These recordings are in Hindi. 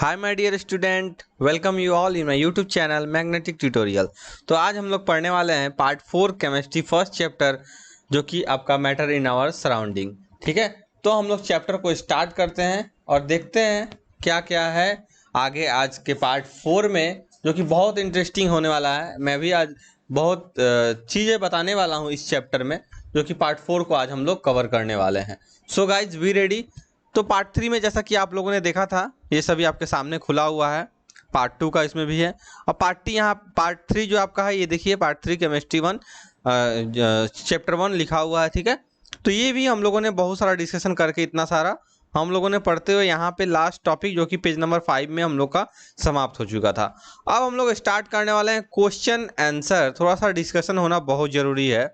Hi my dear student, welcome you all in my YouTube channel magnetic tutorial. तो आज हम लोग पढ़ने वाले हैं पार्ट 4 केमिस्ट्री फर्स्ट चैप्टर, जो कि आपका मैटर इन आवर सराउंडिंग। ठीक है, तो हम लोग चैप्टर को स्टार्ट करते हैं और देखते हैं क्या क्या है आगे आज के पार्ट 4 में, जो कि बहुत इंटरेस्टिंग होने वाला है। मैं भी आज बहुत चीज़ें बताने वाला हूँ इस चैप्टर में, जो कि पार्ट 4 को आज हम लोग कवर करने वाले हैं। So guys be ready. तो पार्ट 3 में जैसा कि आप लोगों ने देखा था, ये सभी आपके सामने खुला हुआ है। पार्ट 2 का इसमें भी है और पार्ट 3 जो आपका है, ये देखिए पार्ट 3 केमिस्ट्री 1 चैप्टर 1 लिखा हुआ है। ठीक है, तो ये भी हम लोगों ने बहुत सारा डिस्कशन करके इतना सारा हम लोगों ने पढ़ते हुए यहाँ पे लास्ट टॉपिक जो कि पेज नंबर 5 में हम लोग का समाप्त हो चुका था। अब हम लोग स्टार्ट करने वाले हैं क्वेश्चन आंसर। थोड़ा सा डिस्कशन होना बहुत ज़रूरी है,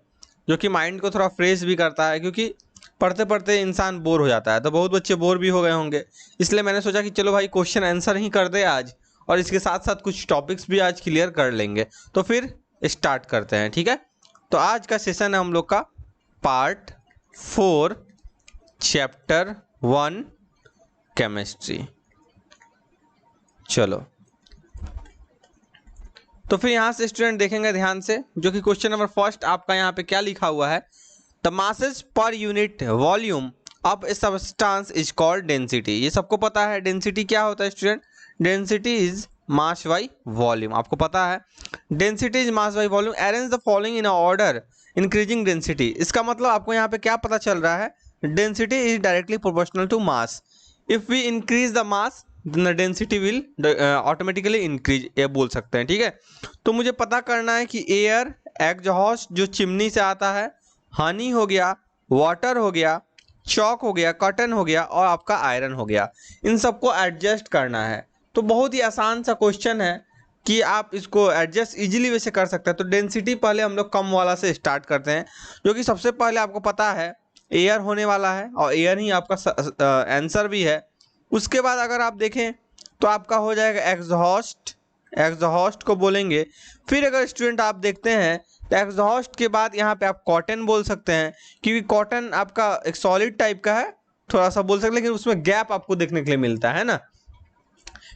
जो कि माइंड को थोड़ा फ्रेश भी करता है, क्योंकि पढ़ते पढ़ते इंसान बोर हो जाता है। तो बहुत बच्चे बोर भी हो गए होंगे, इसलिए मैंने सोचा कि चलो भाई क्वेश्चन आंसर ही कर दे आज, और इसके साथ साथ कुछ टॉपिक्स भी आज क्लियर कर लेंगे। तो फिर स्टार्ट करते हैं। ठीक है, तो आज का सेशन है हम लोग का पार्ट 4 चैप्टर 1 केमिस्ट्री। चलो, तो फिर यहाँ से स्टूडेंट देखेंगे ध्यान से, जो कि क्वेश्चन नंबर फर्स्ट आपका यहाँ पे क्या लिखा हुआ है। The masses per unit volume of a substance is called density. ये सबको पता है डेंसिटी क्या होता है student. Density is mass by volume, आपको पता है density is mass by volume. Arrange the following in order increasing density. इसका मतलब आपको यहाँ पे क्या पता चल रहा है, density is directly proportional to mass. If we increase the mass the density will automatically increase, ये बोल सकते हैं। ठीक है, तो मुझे पता करना है कि एयर एग्जॉस्ट जो चिमनी से आता है, हनी हो गया, वाटर हो गया, चॉक हो गया, कॉटन हो गया और आपका आयरन हो गया, इन सबको एडजस्ट करना है। तो बहुत ही आसान सा क्वेश्चन है कि आप इसको एडजस्ट इजीली वैसे कर सकते हैं। तो डेंसिटी पहले हम लोग कम वाला से स्टार्ट करते हैं, जो कि सबसे पहले आपको पता है एयर होने वाला है, और एयर ही आपका आंसर भी है। उसके बाद अगर आप देखें तो आपका हो जाएगा एग्जॉस्ट, एग्जॉस्ट को बोलेंगे। फिर अगर स्टूडेंट आप देखते हैं तो एग्जॉस्ट के बाद यहाँ पे आप कॉटन बोल सकते हैं, क्योंकि कॉटन आपका एक सॉलिड टाइप का है, थोड़ा सा बोल सकते हैं, लेकिन उसमें गैप आपको देखने के लिए मिलता है ना।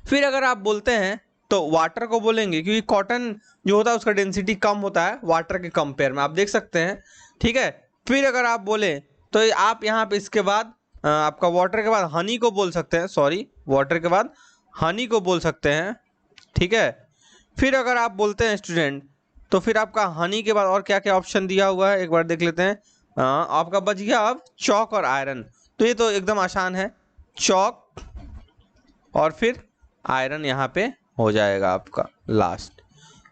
फिर अगर आप बोलते हैं तो वाटर को बोलेंगे, क्योंकि कॉटन जो होता है उसका डेंसिटी कम होता है वाटर के कंपेयर में, आप देख सकते हैं। ठीक है, फिर अगर आप बोले तो आप यहाँ पे इसके बाद आपका वाटर के बाद हनी को बोल सकते हैं, सॉरी वाटर के बाद हनी को बोल सकते हैं। ठीक है, फिर अगर आप बोलते हैं स्टूडेंट तो फिर आपका हनी के बाद और क्या क्या ऑप्शन दिया हुआ है एक बार देख लेते हैं। आपका बच गया अब चॉक और आयरन। तो ये तो एकदम आसान है, चॉक और फिर आयरन यहाँ पे हो जाएगा आपका लास्ट।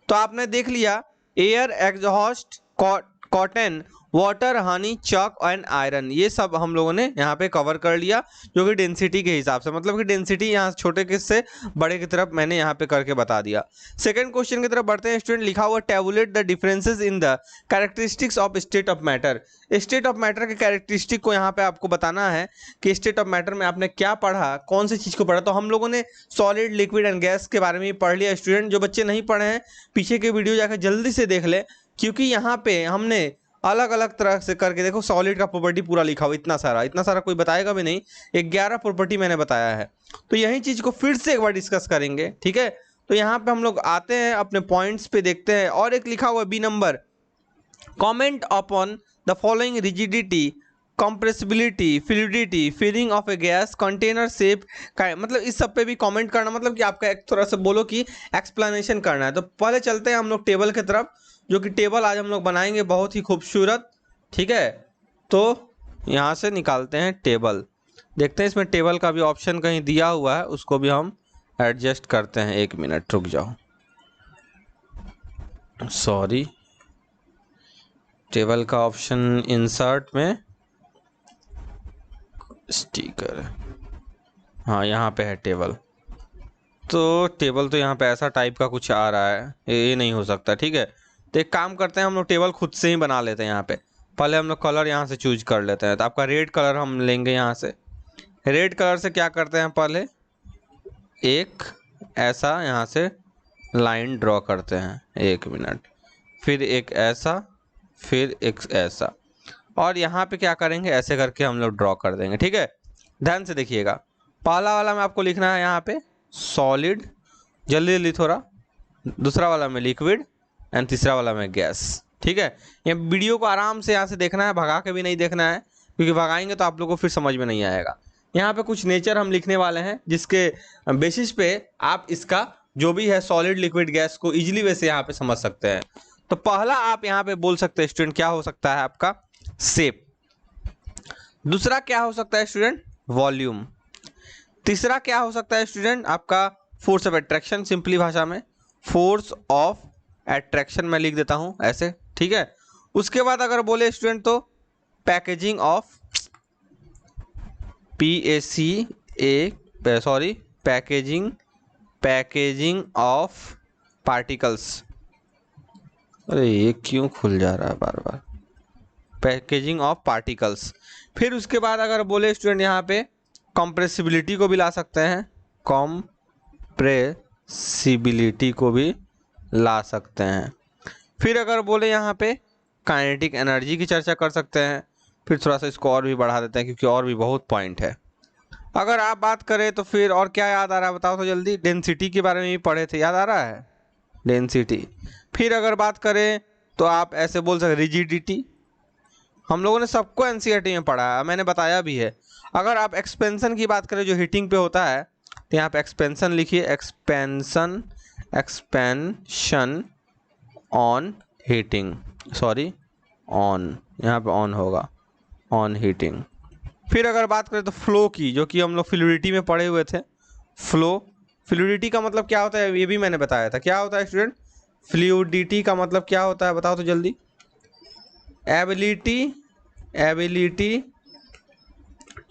तो आपने देख लिया air exhaust cotton water Honey chalk and iron, ये सब हम लोगों ने यहाँ पे कवर कर लिया, जो कि डेंसिटी के हिसाब से, मतलब कि डेंसिटी यहाँ छोटे के से बड़े की तरफ मैंने यहाँ पे करके बता दिया। सेकंड क्वेश्चन की तरफ बढ़ते हैं स्टूडेंट। लिखा हुआ tablet the differences in the characteristics of state of matter. State of matter के कैरेक्टरिस्टिक को यहाँ पे आपको बताना है कि स्टेट ऑफ मैटर में आपने क्या पढ़ा, कौन सी चीज़ को पढ़ा। तो हम लोगों ने सॉलिड लिक्विड एंड गैस के बारे में पढ़ लिया। स्टूडेंट जो बच्चे नहीं पढ़े हैं, पीछे के वीडियो जाकर जल्दी से देख ले, क्योंकि यहाँ पे हमने अलग अलग तरह से करके देखो सॉलिड का प्रॉपर्टी पूरा लिखा हुआ, इतना सारा कोई बताएगा भी नहीं, 11 प्रॉपर्टी मैंने बताया है। तो यही चीज को फिर से एक बार डिस्कस करेंगे। ठीक है, तो यहाँ पे हम लोग आते हैं अपने पॉइंट्स पे, देखते हैं। और एक लिखा हुआ B number, comment upon the following rigidity compressibility fluidity feeling of a gas container shape का, मतलब इस सब पे भी कमेंट करना, मतलब कि आपका एक थोड़ा सा बोलो कि एक्सप्लेनेशन करना है। तो पहले चलते हैं हम लोग टेबल की तरफ, जो कि टेबल आज हम लोग बनाएंगे बहुत ही खूबसूरत। ठीक है, तो यहाँ से निकालते हैं टेबल, देखते हैं इसमें टेबल का भी ऑप्शन कहीं दिया हुआ है, उसको भी हम एडजस्ट करते हैं। एक मिनट रुक जाओ, सॉरी, टेबल का ऑप्शन इंसर्ट में स्टिकर, हाँ यहाँ पे है टेबल। तो टेबल तो यहाँ पे ऐसा टाइप का कुछ आ रहा है, ये नहीं हो सकता। ठीक है, तो एक काम करते हैं, हम लोग टेबल खुद से ही बना लेते हैं। यहाँ पे पहले हम लोग कलर यहाँ से चूज कर लेते हैं। तो आपका रेड कलर हम लेंगे यहाँ से। रेड कलर से क्या करते हैं, पहले एक ऐसा यहाँ से लाइन ड्रॉ करते हैं, एक मिनट, फिर एक ऐसा, फिर एक ऐसा, और यहाँ पे क्या करेंगे, ऐसे करके हम लोग ड्रॉ कर देंगे। ठीक है, ध्यान से देखिएगा, पहला वाला में आपको लिखना है यहाँ पे सॉलिड, जल्दी जल्दी थोड़ा, दूसरा वाला में लिक्विड एंड तीसरा वाला में गैस। ठीक है, ये वीडियो को आराम से यहाँ से देखना है, भगा के भी नहीं देखना है, क्योंकि भगाएंगे तो आप लोगों को फिर समझ में नहीं आएगा। यहाँ पे कुछ नेचर हम लिखने वाले हैं जिसके बेसिस पे आप इसका जो भी है सॉलिड लिक्विड गैस को इजीली वैसे यहाँ पे समझ सकते हैं। तो पहला आप यहाँ पे बोल सकते हैं स्टूडेंट क्या हो सकता है आपका शेप, दूसरा क्या हो सकता है स्टूडेंट वॉल्यूम, तीसरा क्या हो सकता है स्टूडेंट आपका फोर्स ऑफ अट्रैक्शन, सिंपली भाषा में फोर्स ऑफ अट्रैक्शन मैं लिख देता हूं ऐसे। ठीक है, उसके बाद अगर बोले स्टूडेंट तो packaging of packaging of particles. अरे ये क्यों खुल जा रहा है बार बार, पैकेजिंग ऑफ पार्टिकल्स। फिर उसके बाद अगर बोले स्टूडेंट यहाँ पे कंप्रेसिबिलिटी को भी ला सकते हैं, कंप्रेसिबिलिटी को भी ला सकते हैं। फिर अगर बोले यहाँ पे काइनेटिक एनर्जी की चर्चा कर सकते हैं, फिर थोड़ा सा इसको और भी बढ़ा देते हैं क्योंकि और भी बहुत पॉइंट है। अगर आप बात करें तो फिर और क्या याद आ रहा है बताओ तो जल्दी, डेंसिटी के बारे में भी पढ़े थे, याद आ रहा है डेंसिटी। फिर अगर बात करें तो आप ऐसे बोल सकते रिजिडिटी, हम लोगों ने सबको एनसीईआरटी में पढ़ा है, मैंने बताया भी है। अगर आप एक्सपेंशन की बात करें जो हीटिंग पे होता है तो यहाँ पे एक्सपेंशन लिखिए, expansion on heating, sorry on, यहाँ पे ऑन होगा, ऑन हीटिंग। फिर अगर बात करें तो फ्लो की, जो कि हम लोग फ्लूइडिटी में पढ़े हुए थे, फ्लूइडिटी का मतलब क्या होता है ये भी मैंने बताया था। क्या होता है स्टूडेंट फ्लूइडिटी का मतलब क्या होता है बताओ तो जल्दी, एबिलिटी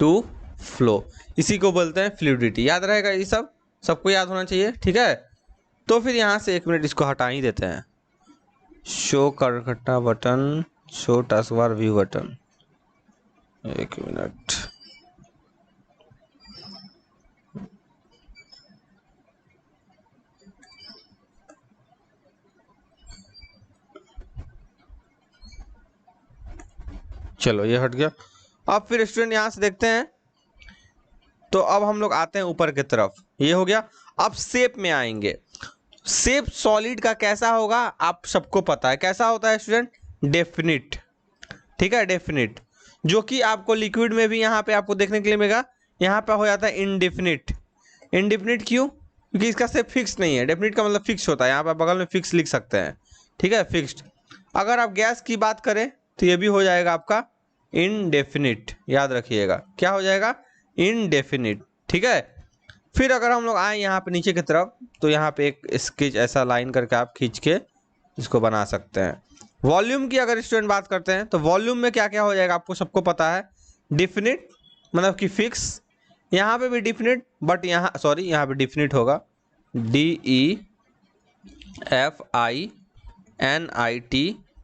टू फ्लो, इसी को बोलते हैं फ्लूइडिटी। याद रहेगा, ये सब सबको याद होना चाहिए। ठीक है, तो फिर यहाँ से एक मिनट इसको हटा ही देते हैं, show Cortana button, show taskbar view button, एक मिनट। चलो ये हट गया। अब फिर स्टूडेंट यहाँ से देखते हैं, तो अब हम लोग आते हैं ऊपर की तरफ, ये हो गया। अब शेप में आएंगे, शेप सॉलिड का कैसा होगा आप सबको पता है, कैसा होता है स्टूडेंट डेफिनिट। ठीक है, डेफिनिट, जो कि आपको लिक्विड में भी यहाँ पे आपको देखने के लिए मिलेगा, यहाँ पे हो जाता है इनडेफिनिट। इनडेफिनिट क्यों? क्योंकि इसका शेप फिक्स नहीं है, डेफिनिट का मतलब फिक्स होता है, यहाँ पे बगल में फिक्स लिख सकते हैं। ठीक है, फिक्स्ड। अगर आप गैस की बात करें तो ये भी हो जाएगा आपका इनडेफिनिट, याद रखिएगा क्या हो जाएगा इनडेफिनिट। ठीक है, फिर अगर हम लोग आए यहाँ पे नीचे की तरफ तो यहाँ पे एक स्केच ऐसा लाइन करके आप खींच के इसको बना सकते हैं। वॉल्यूम की अगर स्टूडेंट बात करते हैं तो वॉल्यूम में क्या क्या हो जाएगा आपको सबको पता है, डिफिनिट मतलब कि फिक्स, यहाँ पे भी डिफिनिट, बट यहाँ सॉरी यहाँ पे डिफिनिट होगा DEFINIT,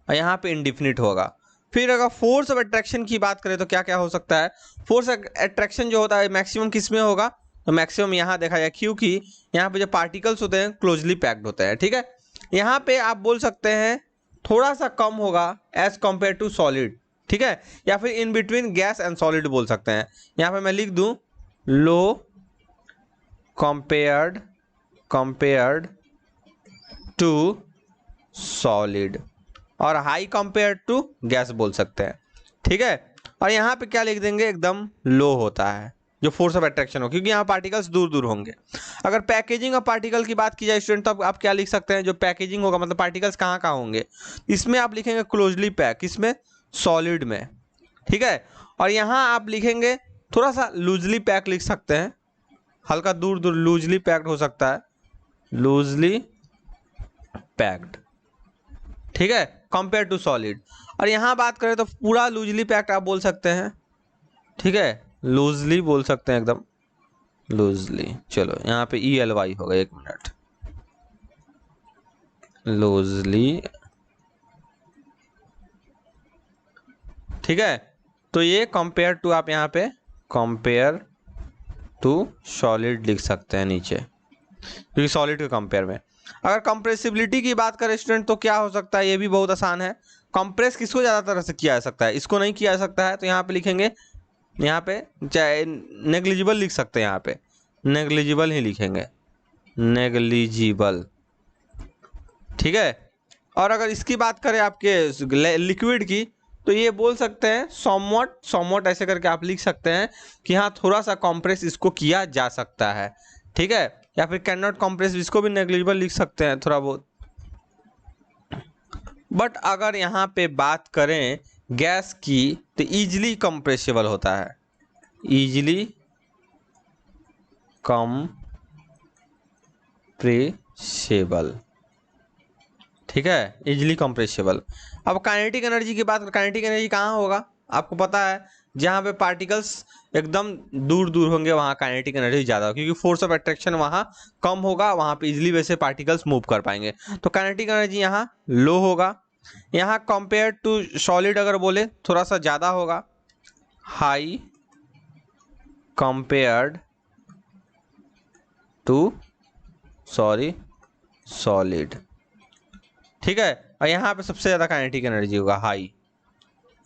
और यहाँ पे इनडिफिनिट होगा। फिर अगर फोर्स ऑफ अट्रैक्शन की बात करें तो क्या क्या हो सकता है, फोर्स ऑफ अट्रैक्शन जो होता है मैक्सिमम किस में होगा, तो मैक्सिमम यहाँ देखा जाए, क्योंकि यहाँ पे जो पार्टिकल्स होते हैं क्लोजली पैक्ड होते हैं। ठीक है, यहाँ पे आप बोल सकते हैं थोड़ा सा कम होगा एज कंपेयर टू सॉलिड। ठीक है, या फिर in between gas and solid बोल सकते हैं। यहाँ पे मैं लिख दूं लो कंपेयर्ड टू सॉलिड, और हाई कंपेयर टू गैस बोल सकते हैं। ठीक है, और यहाँ पे क्या लिख देंगे एकदम लो होता है जो फोर्स ऑफ अट्रैक्शन हो, क्योंकि यहाँ पार्टिकल्स दूर दूर होंगे। अगर पैकेजिंग ऑफ पार्टिकल की बात की जाए स्टूडेंट तो आप क्या लिख सकते हैं, जो पैकेजिंग होगा मतलब पार्टिकल्स कहाँ कहाँ होंगे, इसमें आप लिखेंगे क्लोजली पैक, इसमें सॉलिड में। ठीक है, और यहाँ आप लिखेंगे थोड़ा सा लूजली पैक लिख सकते हैं, हल्का दूर दूर लूजली पैक्ड हो सकता है, लूजली पैक्ड। ठीक है, कंपेयर टू सॉलिड। और यहाँ बात करें तो पूरा लूजली पैक्ड आप बोल सकते हैं। ठीक है, लूजली बोल सकते हैं एकदम लूजली। चलो यहाँ पे ELY होगा, एक मिनट, लूजली। ठीक है, तो ये कंपेयर टू आप यहाँ पे कंपेयर टू सॉलिड लिख सकते हैं नीचे, क्योंकि सॉलिड के कंपेयर में। अगर कंप्रेसिबिलिटी की बात करें स्टूडेंट तो क्या हो सकता है, ये भी बहुत आसान है। कंप्रेस किसको ज़्यादा तरह से किया जा सकता है, इसको नहीं किया जा सकता है, तो यहाँ पे लिखेंगे, यहाँ पे चाहे नेग्लिजिबल लिख सकते हैं, यहाँ पे नेग्लिजिबल ही लिखेंगे, नेग्लिजिबल, ठीक है। और अगर इसकी बात करें आपके लिक्विड की, तो ये बोल सकते हैं समवॉट, समवॉट ऐसे करके आप लिख सकते हैं कि हाँ थोड़ा सा कंप्रेस इसको किया जा सकता है, ठीक है। या फिर कैन नॉट कंप्रेस, इसको भी नेग्लिजिबल लिख सकते हैं थोड़ा बहुत। बट अगर यहाँ पे बात करें गैस की, तो इजीली कंप्रेसिबल होता है, इजीली कंप्रेसिबल, ठीक है, इजीली कंप्रेसिबल। अब काइनेटिक एनर्जी की बात, काइनेटिक एनर्जी कहाँ होगा आपको पता है, जहाँ पे पार्टिकल्स एकदम दूर दूर होंगे वहाँ काइनेटिक एनर्जी ज़्यादा होगी, क्योंकि फोर्स ऑफ अट्रैक्शन वहाँ कम होगा, वहाँ पे इजीली वैसे पार्टिकल्स मूव कर पाएंगे। तो काइनेटिक एनर्जी यहाँ लो होगा। यहाँ कंपेयर टू सॉलिड अगर बोले थोड़ा सा ज़्यादा होगा, हाई कंपेयर्ड टू सॉलिड, ठीक है। और यहाँ पे सबसे ज़्यादा काइनेटिक एनर्जी होगा हाई,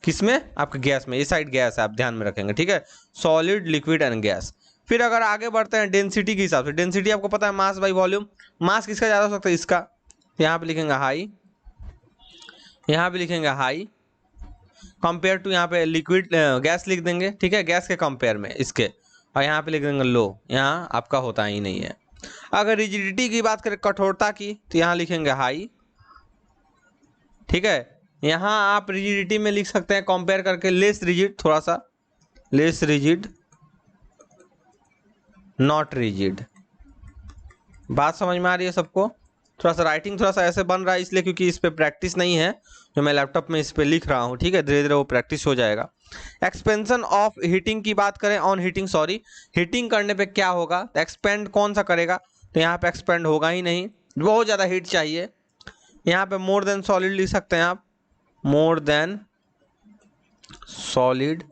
किसमें, आपके गैस में, ये साइड गैस है आप ध्यान में रखेंगे, ठीक है, सॉलिड, लिक्विड एंड गैस। फिर अगर आगे बढ़ते हैं डेंसिटी के हिसाब से, डेंसिटी आपको पता है मास बाई वॉल्यूम, मास किसका ज़्यादा हो सकता है, इसका, यहाँ पे लिखेंगे हाई, यहाँ पे लिखेंगे हाई कंपेयर टू, यहाँ पे लिक्विड गैस लिख देंगे, ठीक है, गैस के कंपेयर में इसके, और यहाँ पे लिख देंगे लो, यहाँ आपका होता ही नहीं है। अगर रिजिडिटी की बात करें, कठोरता की, तो यहाँ लिखेंगे हाई, ठीक है। यहाँ आप रिजिडिटी में लिख सकते हैं कंपेयर करके लेस रिजिड, थोड़ा सा लेस रिजिड, नॉट रिजिड। बात समझ में आ रही है सबको? थोड़ा सा राइटिंग थोड़ा सा ऐसे बन रहा है इसलिए क्योंकि इस पे प्रैक्टिस नहीं है, जो मैं लैपटॉप में इस पे लिख रहा हूँ, ठीक है, धीरे धीरे वो प्रैक्टिस हो जाएगा। एक्सपेंशन ऑफ हीटिंग की बात करें, ऑन हीटिंग, सॉरी, हीटिंग करने पे क्या होगा, तो एक्सपेंड कौन सा करेगा, तो यहाँ पे एक्सपेंड होगा ही नहीं, बहुत ज़्यादा हीट चाहिए। यहाँ पे मोर देन सॉलिड लिख सकते हैं आप, मोर देन सॉलिड,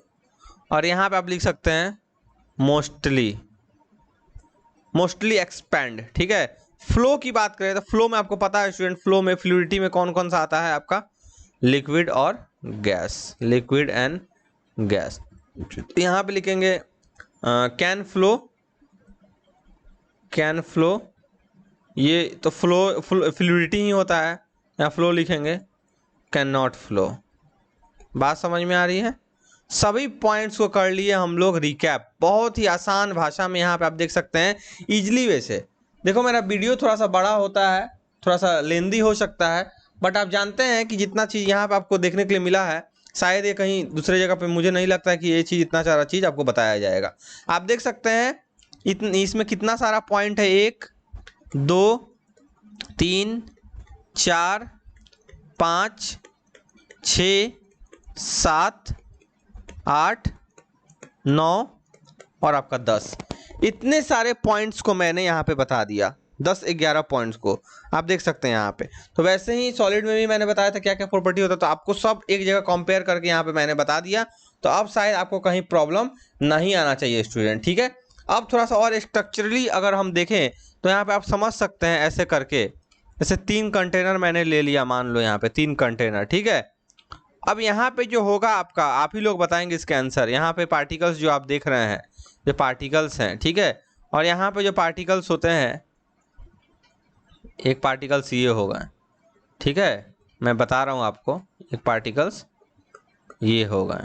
और यहाँ पे आप लिख सकते हैं मोस्टली, मोस्टली एक्सपेंड, ठीक है। फ्लो की बात करें तो फ्लो में आपको पता है स्टूडेंट, फ्लो में फ्लूइडिटी में कौन कौन सा आता है आपका, लिक्विड और गैस, लिक्विड एंड गैस। यहाँ पे लिखेंगे कैन फ्लो, कैन फ्लो, ये तो फ्लो फ्लूइडिटी ही होता है, यहाँ फ्लो लिखेंगे, कैन नॉट फ्लो। बात समझ में आ रही है? सभी पॉइंट्स को कर लिए हम लोग रिकैप, बहुत ही आसान भाषा में, यहाँ पे आप देख सकते हैं इजली। वैसे देखो मेरा वीडियो थोड़ा सा बड़ा होता है, थोड़ा सा लेंदी हो सकता है, बट आप जानते हैं कि जितना चीज़ यहाँ पे आपको देखने के लिए मिला है, शायद ये कहीं दूसरे जगह पे मुझे नहीं लगता है कि ये चीज़, इतना सारा चीज़ आपको बताया जाएगा। आप देख सकते हैं इसमें कितना सारा पॉइंट है, 1 2 3 4 5 6 7 8 9 और आपका 10, इतने सारे पॉइंट्स को मैंने यहाँ पे बता दिया, 10-11 पॉइंट्स को आप देख सकते हैं यहाँ पे। तो वैसे ही सॉलिड में भी मैंने बताया था क्या क्या प्रॉपर्टी होता है, तो आपको सब एक जगह कंपेयर करके यहाँ पे मैंने बता दिया, तो अब शायद आपको कहीं प्रॉब्लम नहीं आना चाहिए स्टूडेंट, ठीक है। अब थोड़ा सा और स्ट्रक्चरली अगर हम देखें तो यहाँ पे आप समझ सकते हैं ऐसे करके, जैसे 3 कंटेनर मैंने ले लिया, मान लो यहाँ पे 3 कंटेनर, ठीक है। अब यहाँ पे जो होगा आपका, आप ही लोग बताएंगे इसके आंसर। यहाँ पे पार्टिकल्स जो आप देख रहे हैं, जो पार्टिकल्स हैं, ठीक है, और यहाँ पे जो पार्टिकल्स होते हैं, एक पार्टिकल्स ये होगा, ठीक है, मैं बता रहा हूँ आपको, एक पार्टिकल्स ये होगा,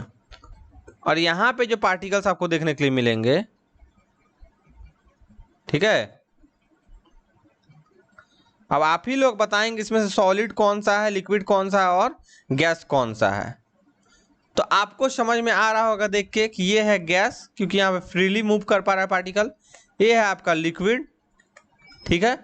और यहाँ पे जो पार्टिकल्स आपको देखने के लिए मिलेंगे, ठीक है। अब आप ही लोग बताएंगे इसमें से सॉलिड कौन सा है, लिक्विड कौन सा है और गैस कौन सा है। तो आपको समझ में आ रहा होगा देख के कि ये है गैस, क्योंकि यहाँ पे फ्रीली मूव कर पा रहा है पार्टिकल, ये है आपका लिक्विड, ठीक है,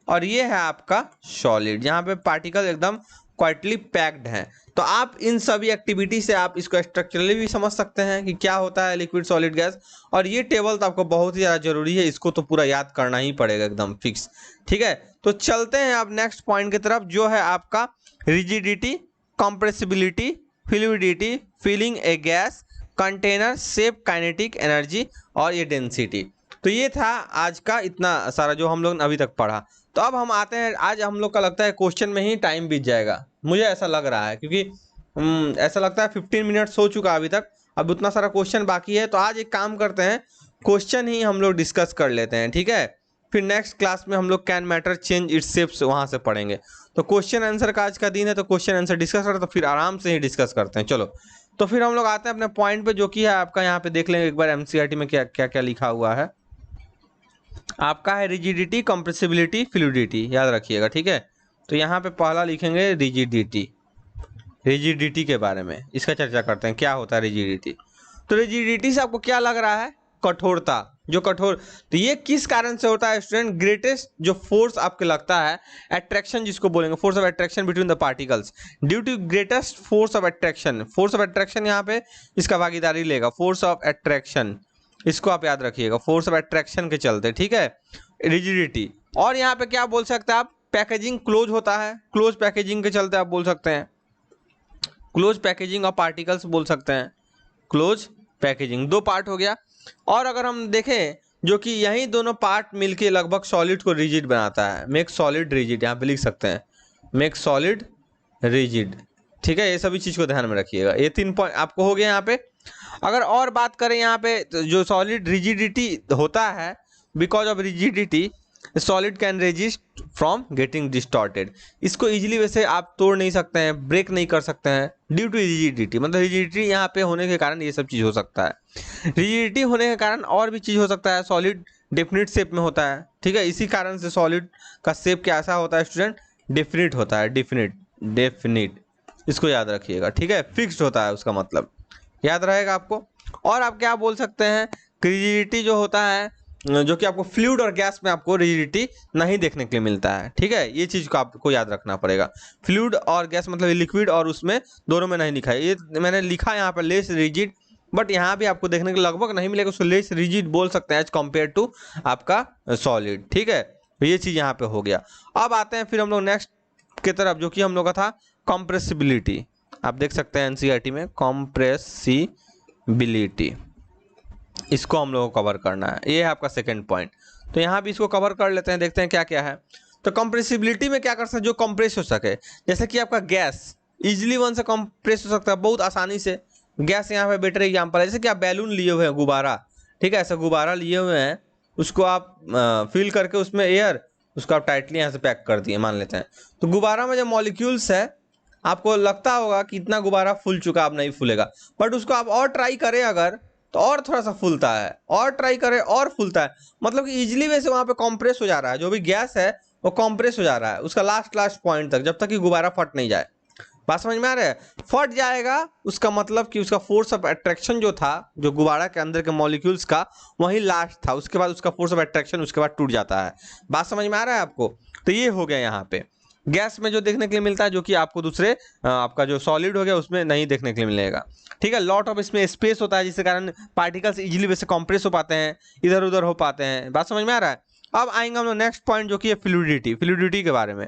और ये है आपका सॉलिड, जहाँ पे पार्टिकल एकदम क्वाइटली पैक्ड हैं। तो आप इन सभी एक्टिविटी से आप इसको स्ट्रक्चरली भी समझ सकते हैं कि क्या होता है लिक्विड, सॉलिड, गैस। और ये टेबल तो आपको बहुत ही ज़्यादा जरूरी है, इसको तो पूरा याद करना ही पड़ेगा एकदम फिक्स, ठीक है। तो चलते हैं अब नेक्स्ट पॉइंट की तरफ, जो है आपका rigidity, compressibility, fluidity, filling a gas, container, shape, kinetic energy और ये डेंसिटी। तो ये था आज का इतना सारा जो हम लोग अभी तक पढ़ा। तो अब हम आते हैं, आज हम लोग का लगता है क्वेश्चन में ही टाइम बीत जाएगा, मुझे ऐसा लग रहा है, क्योंकि ऐसा लगता है 15 मिनट्स हो चुका अभी तक, अब उतना सारा क्वेश्चन बाकी है। तो आज एक काम करते हैं, क्वेश्चन ही हम लोग डिस्कस कर लेते हैं, ठीक है। फिर नेक्स्ट क्लास में हम लोग can matter change it's shapes वहां से पढ़ेंगे। तो क्वेश्चन आंसर का आज का दिन है, तो क्वेश्चन आंसर डिस्कस करते हैं, तो फिर आराम से ही डिस्कस करते हैं। चलो तो फिर हम लोग आते हैं अपने पॉइंट पे, जो कि है आपका यहाँ पे देख लेंगे एक बार एमसीईआरटी में क्या क्या क्या लिखा हुआ है। आपका है रिजिडिटी, कंप्रेसिबिलिटी, फ्लूइडिटी, याद रखिएगा, ठीक है। तो यहाँ पे पहला लिखेंगे रिजिडिटी, रिजिडिटी के बारे में इसका चर्चा करते हैं, क्या होता है रिजिडिटी। तो रिजिडिटी से आपको क्या लग रहा है? कठोरता, जो कठोर। तो ये किस कारण से होता है स्टूडेंट? ग्रेटेस्ट जो फोर्स आपको लगता है, अट्रैक्शन जिसको बोलेंगे, force of attraction between the particles, due to greatest force of attraction. Force of attraction यहाँ पे इसका भागीदारी लेगा, फोर्स ऑफ अट्रैक्शन, इसको आप याद रखिएगा, फोर्स ऑफ अट्रैक्शन के चलते, ठीक है, रिजिडिटी। और यहाँ पे क्या बोल सकते हैं आप? पैकेजिंग क्लोज होता है, क्लोज पैकेजिंग के चलते आप बोल सकते हैं, क्लोज पैकेजिंग ऑफ पार्टिकल्स बोल सकते हैं, क्लोज पैकेजिंग। दो पार्ट हो गया। और अगर हम देखें जो कि यही दोनों पार्ट मिलके लगभग सॉलिड को रिजिड बनाता है, मेक सॉलिड रिजिड, यहाँ पे लिख सकते हैं मेक सॉलिड रिजिड, ठीक है। ये सभी चीज को ध्यान में रखिएगा। ये 3 पॉइंट आपको हो गया यहाँ पे। अगर और बात करें यहाँ पे, तो जो सॉलिड रिजिडिटी होता है, because of rigidity solid can resist from getting distorted. इसको इजीली वैसे आप तोड़ नहीं सकते हैं, ब्रेक नहीं कर सकते हैं, ड्यू टू रिजिडिटी। मतलब रिजिडिटी यहाँ पे होने के कारण ये सब चीज़ हो सकता है। रिजिडिटी होने के कारण और भी चीज़ हो सकता है, सॉलिड डेफिनिट शेप में होता है, ठीक है। इसी कारण से सॉलिड का शेप कैसा होता है स्टूडेंट? डेफिनिट होता है, डेफिनिट, डेफिनिट, इसको याद रखिएगा, ठीक है। फिक्स्ड होता है उसका मतलब, याद रहेगा आपको। और आप क्या बोल सकते हैं? रिजिडिटी जो होता है, जो कि आपको फ्लूइड और गैस में आपको रिजिडिटी नहीं देखने के लिए मिलता है, ठीक है। ये चीज को आपको याद रखना पड़ेगा। फ्लूइड और गैस मतलब लिक्विड और उसमें, दोनों में नहीं लिखा है। ये मैंने लिखा यहाँ पर लेस रिजिड, बट यहाँ भी आपको देखने के लगभग नहीं मिलेगा, उसको लेस रिजिड बोल सकते हैं एज कम्पेयर टू आपका सॉलिड, ठीक है। तो ये चीज यहाँ पे हो गया। अब आते हैं फिर हम लोग नेक्स्ट की तरफ, जो कि हम लोग का था कंप्रेसिबिलिटी। आप देख सकते हैं एनसीईआरटी में कंप्रेसिबिलिटी, इसको हम लोगों को कवर करना है। ये है आपका सेकंड पॉइंट। तो यहाँ भी इसको कवर कर लेते हैं, देखते हैं क्या क्या है। तो कंप्रेसिबिलिटी में क्या कर सकते हैं? जो कंप्रेस हो सके, जैसे कि आपका गैस इजिली वन से कंप्रेस हो सकता है बहुत आसानी से। गैस यहाँ पे बेटर एग्जाम्पल है, जैसे कि आप बैलून लिए हुए हैं, गुब्बारा, ठीक है, ऐसा गुब्बारा लिए हुए हैं, उसको आप फिल करके उसमें एयर, उसको आप टाइटली यहाँ से पैक कर दिए मान लेते हैं। तो गुब्बारा में जो मॉलिक्यूल्स है, आपको लगता होगा कि इतना गुब्बारा फूल चुका, अब नहीं फूलेगा, बट उसको आप और ट्राई करें अगर, तो और थोड़ा सा फूलता है, और ट्राई करें और फूलता है। मतलब कि इजीली वैसे वहां पे कंप्रेस हो जा रहा है, जो भी गैस है वो कंप्रेस हो जा रहा है उसका लास्ट पॉइंट तक, जब तक कि गुब्बारा फट नहीं जाए। बात समझ में आ रहा है? फट जाएगा उसका मतलब कि उसका फोर्स ऑफ अट्रैक्शन जो था, जो गुब्बारा के अंदर के मॉलिक्यूल्स का, वही लास्ट था, उसके बाद उसका फोर्स ऑफ अट्रैक्शन उसके बाद टूट जाता है। बात समझ में आ रहा है आपको? तो ये हो गया यहाँ पे गैस में जो देखने के लिए मिलता है, जो कि आपको दूसरे आपका जो सॉलिड हो गया उसमें नहीं देखने के लिए मिलेगा, ठीक है। लॉट ऑफ इसमें स्पेस होता है, जिसके कारण पार्टिकल्स इजीली वैसे कंप्रेस हो पाते हैं, इधर उधर हो पाते हैं। बात समझ में आ रहा है? अब आएंगे हम लोग नेक्स्ट पॉइंट, जो कि है फ्लूइडिटी। फ्लूइडिटी के बारे में,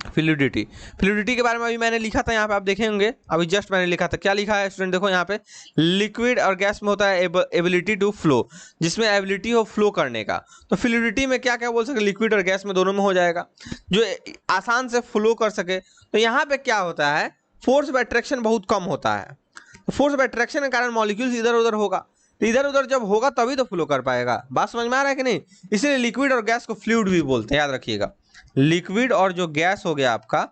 फ्लूइडिटी के बारे में अभी मैंने लिखा था, यहाँ पे आप देखेंगे अभी जस्ट मैंने लिखा था। क्या लिखा है स्टूडेंट? देखो यहाँ पे लिक्विड और गैस में होता है एबिलिटी टू फ्लो, जिसमें एबिलिटी हो फ्लो करने का। तो फ्लूइडिटी में क्या क्या बोल सके? लिक्विड और गैस में दोनों में हो जाएगा, जो आसान से फ्लो कर सके। तो यहाँ पे क्या होता है? फोर्स ऑफ अट्रैक्शन बहुत कम होता है। तो फोर्स ऑफ अट्रैक्शन के कारण मॉलिक्यूल्स इधर उधर होगा, तो इधर उधर जब होगा तभी तो फ्लो कर पाएगा। बात समझ में आ रहा है कि नहीं? इसलिए लिक्विड और गैस को फ्लूइड भी बोलते हैं, याद रखिएगा। लिक्विड और जो गैस हो गया आपका,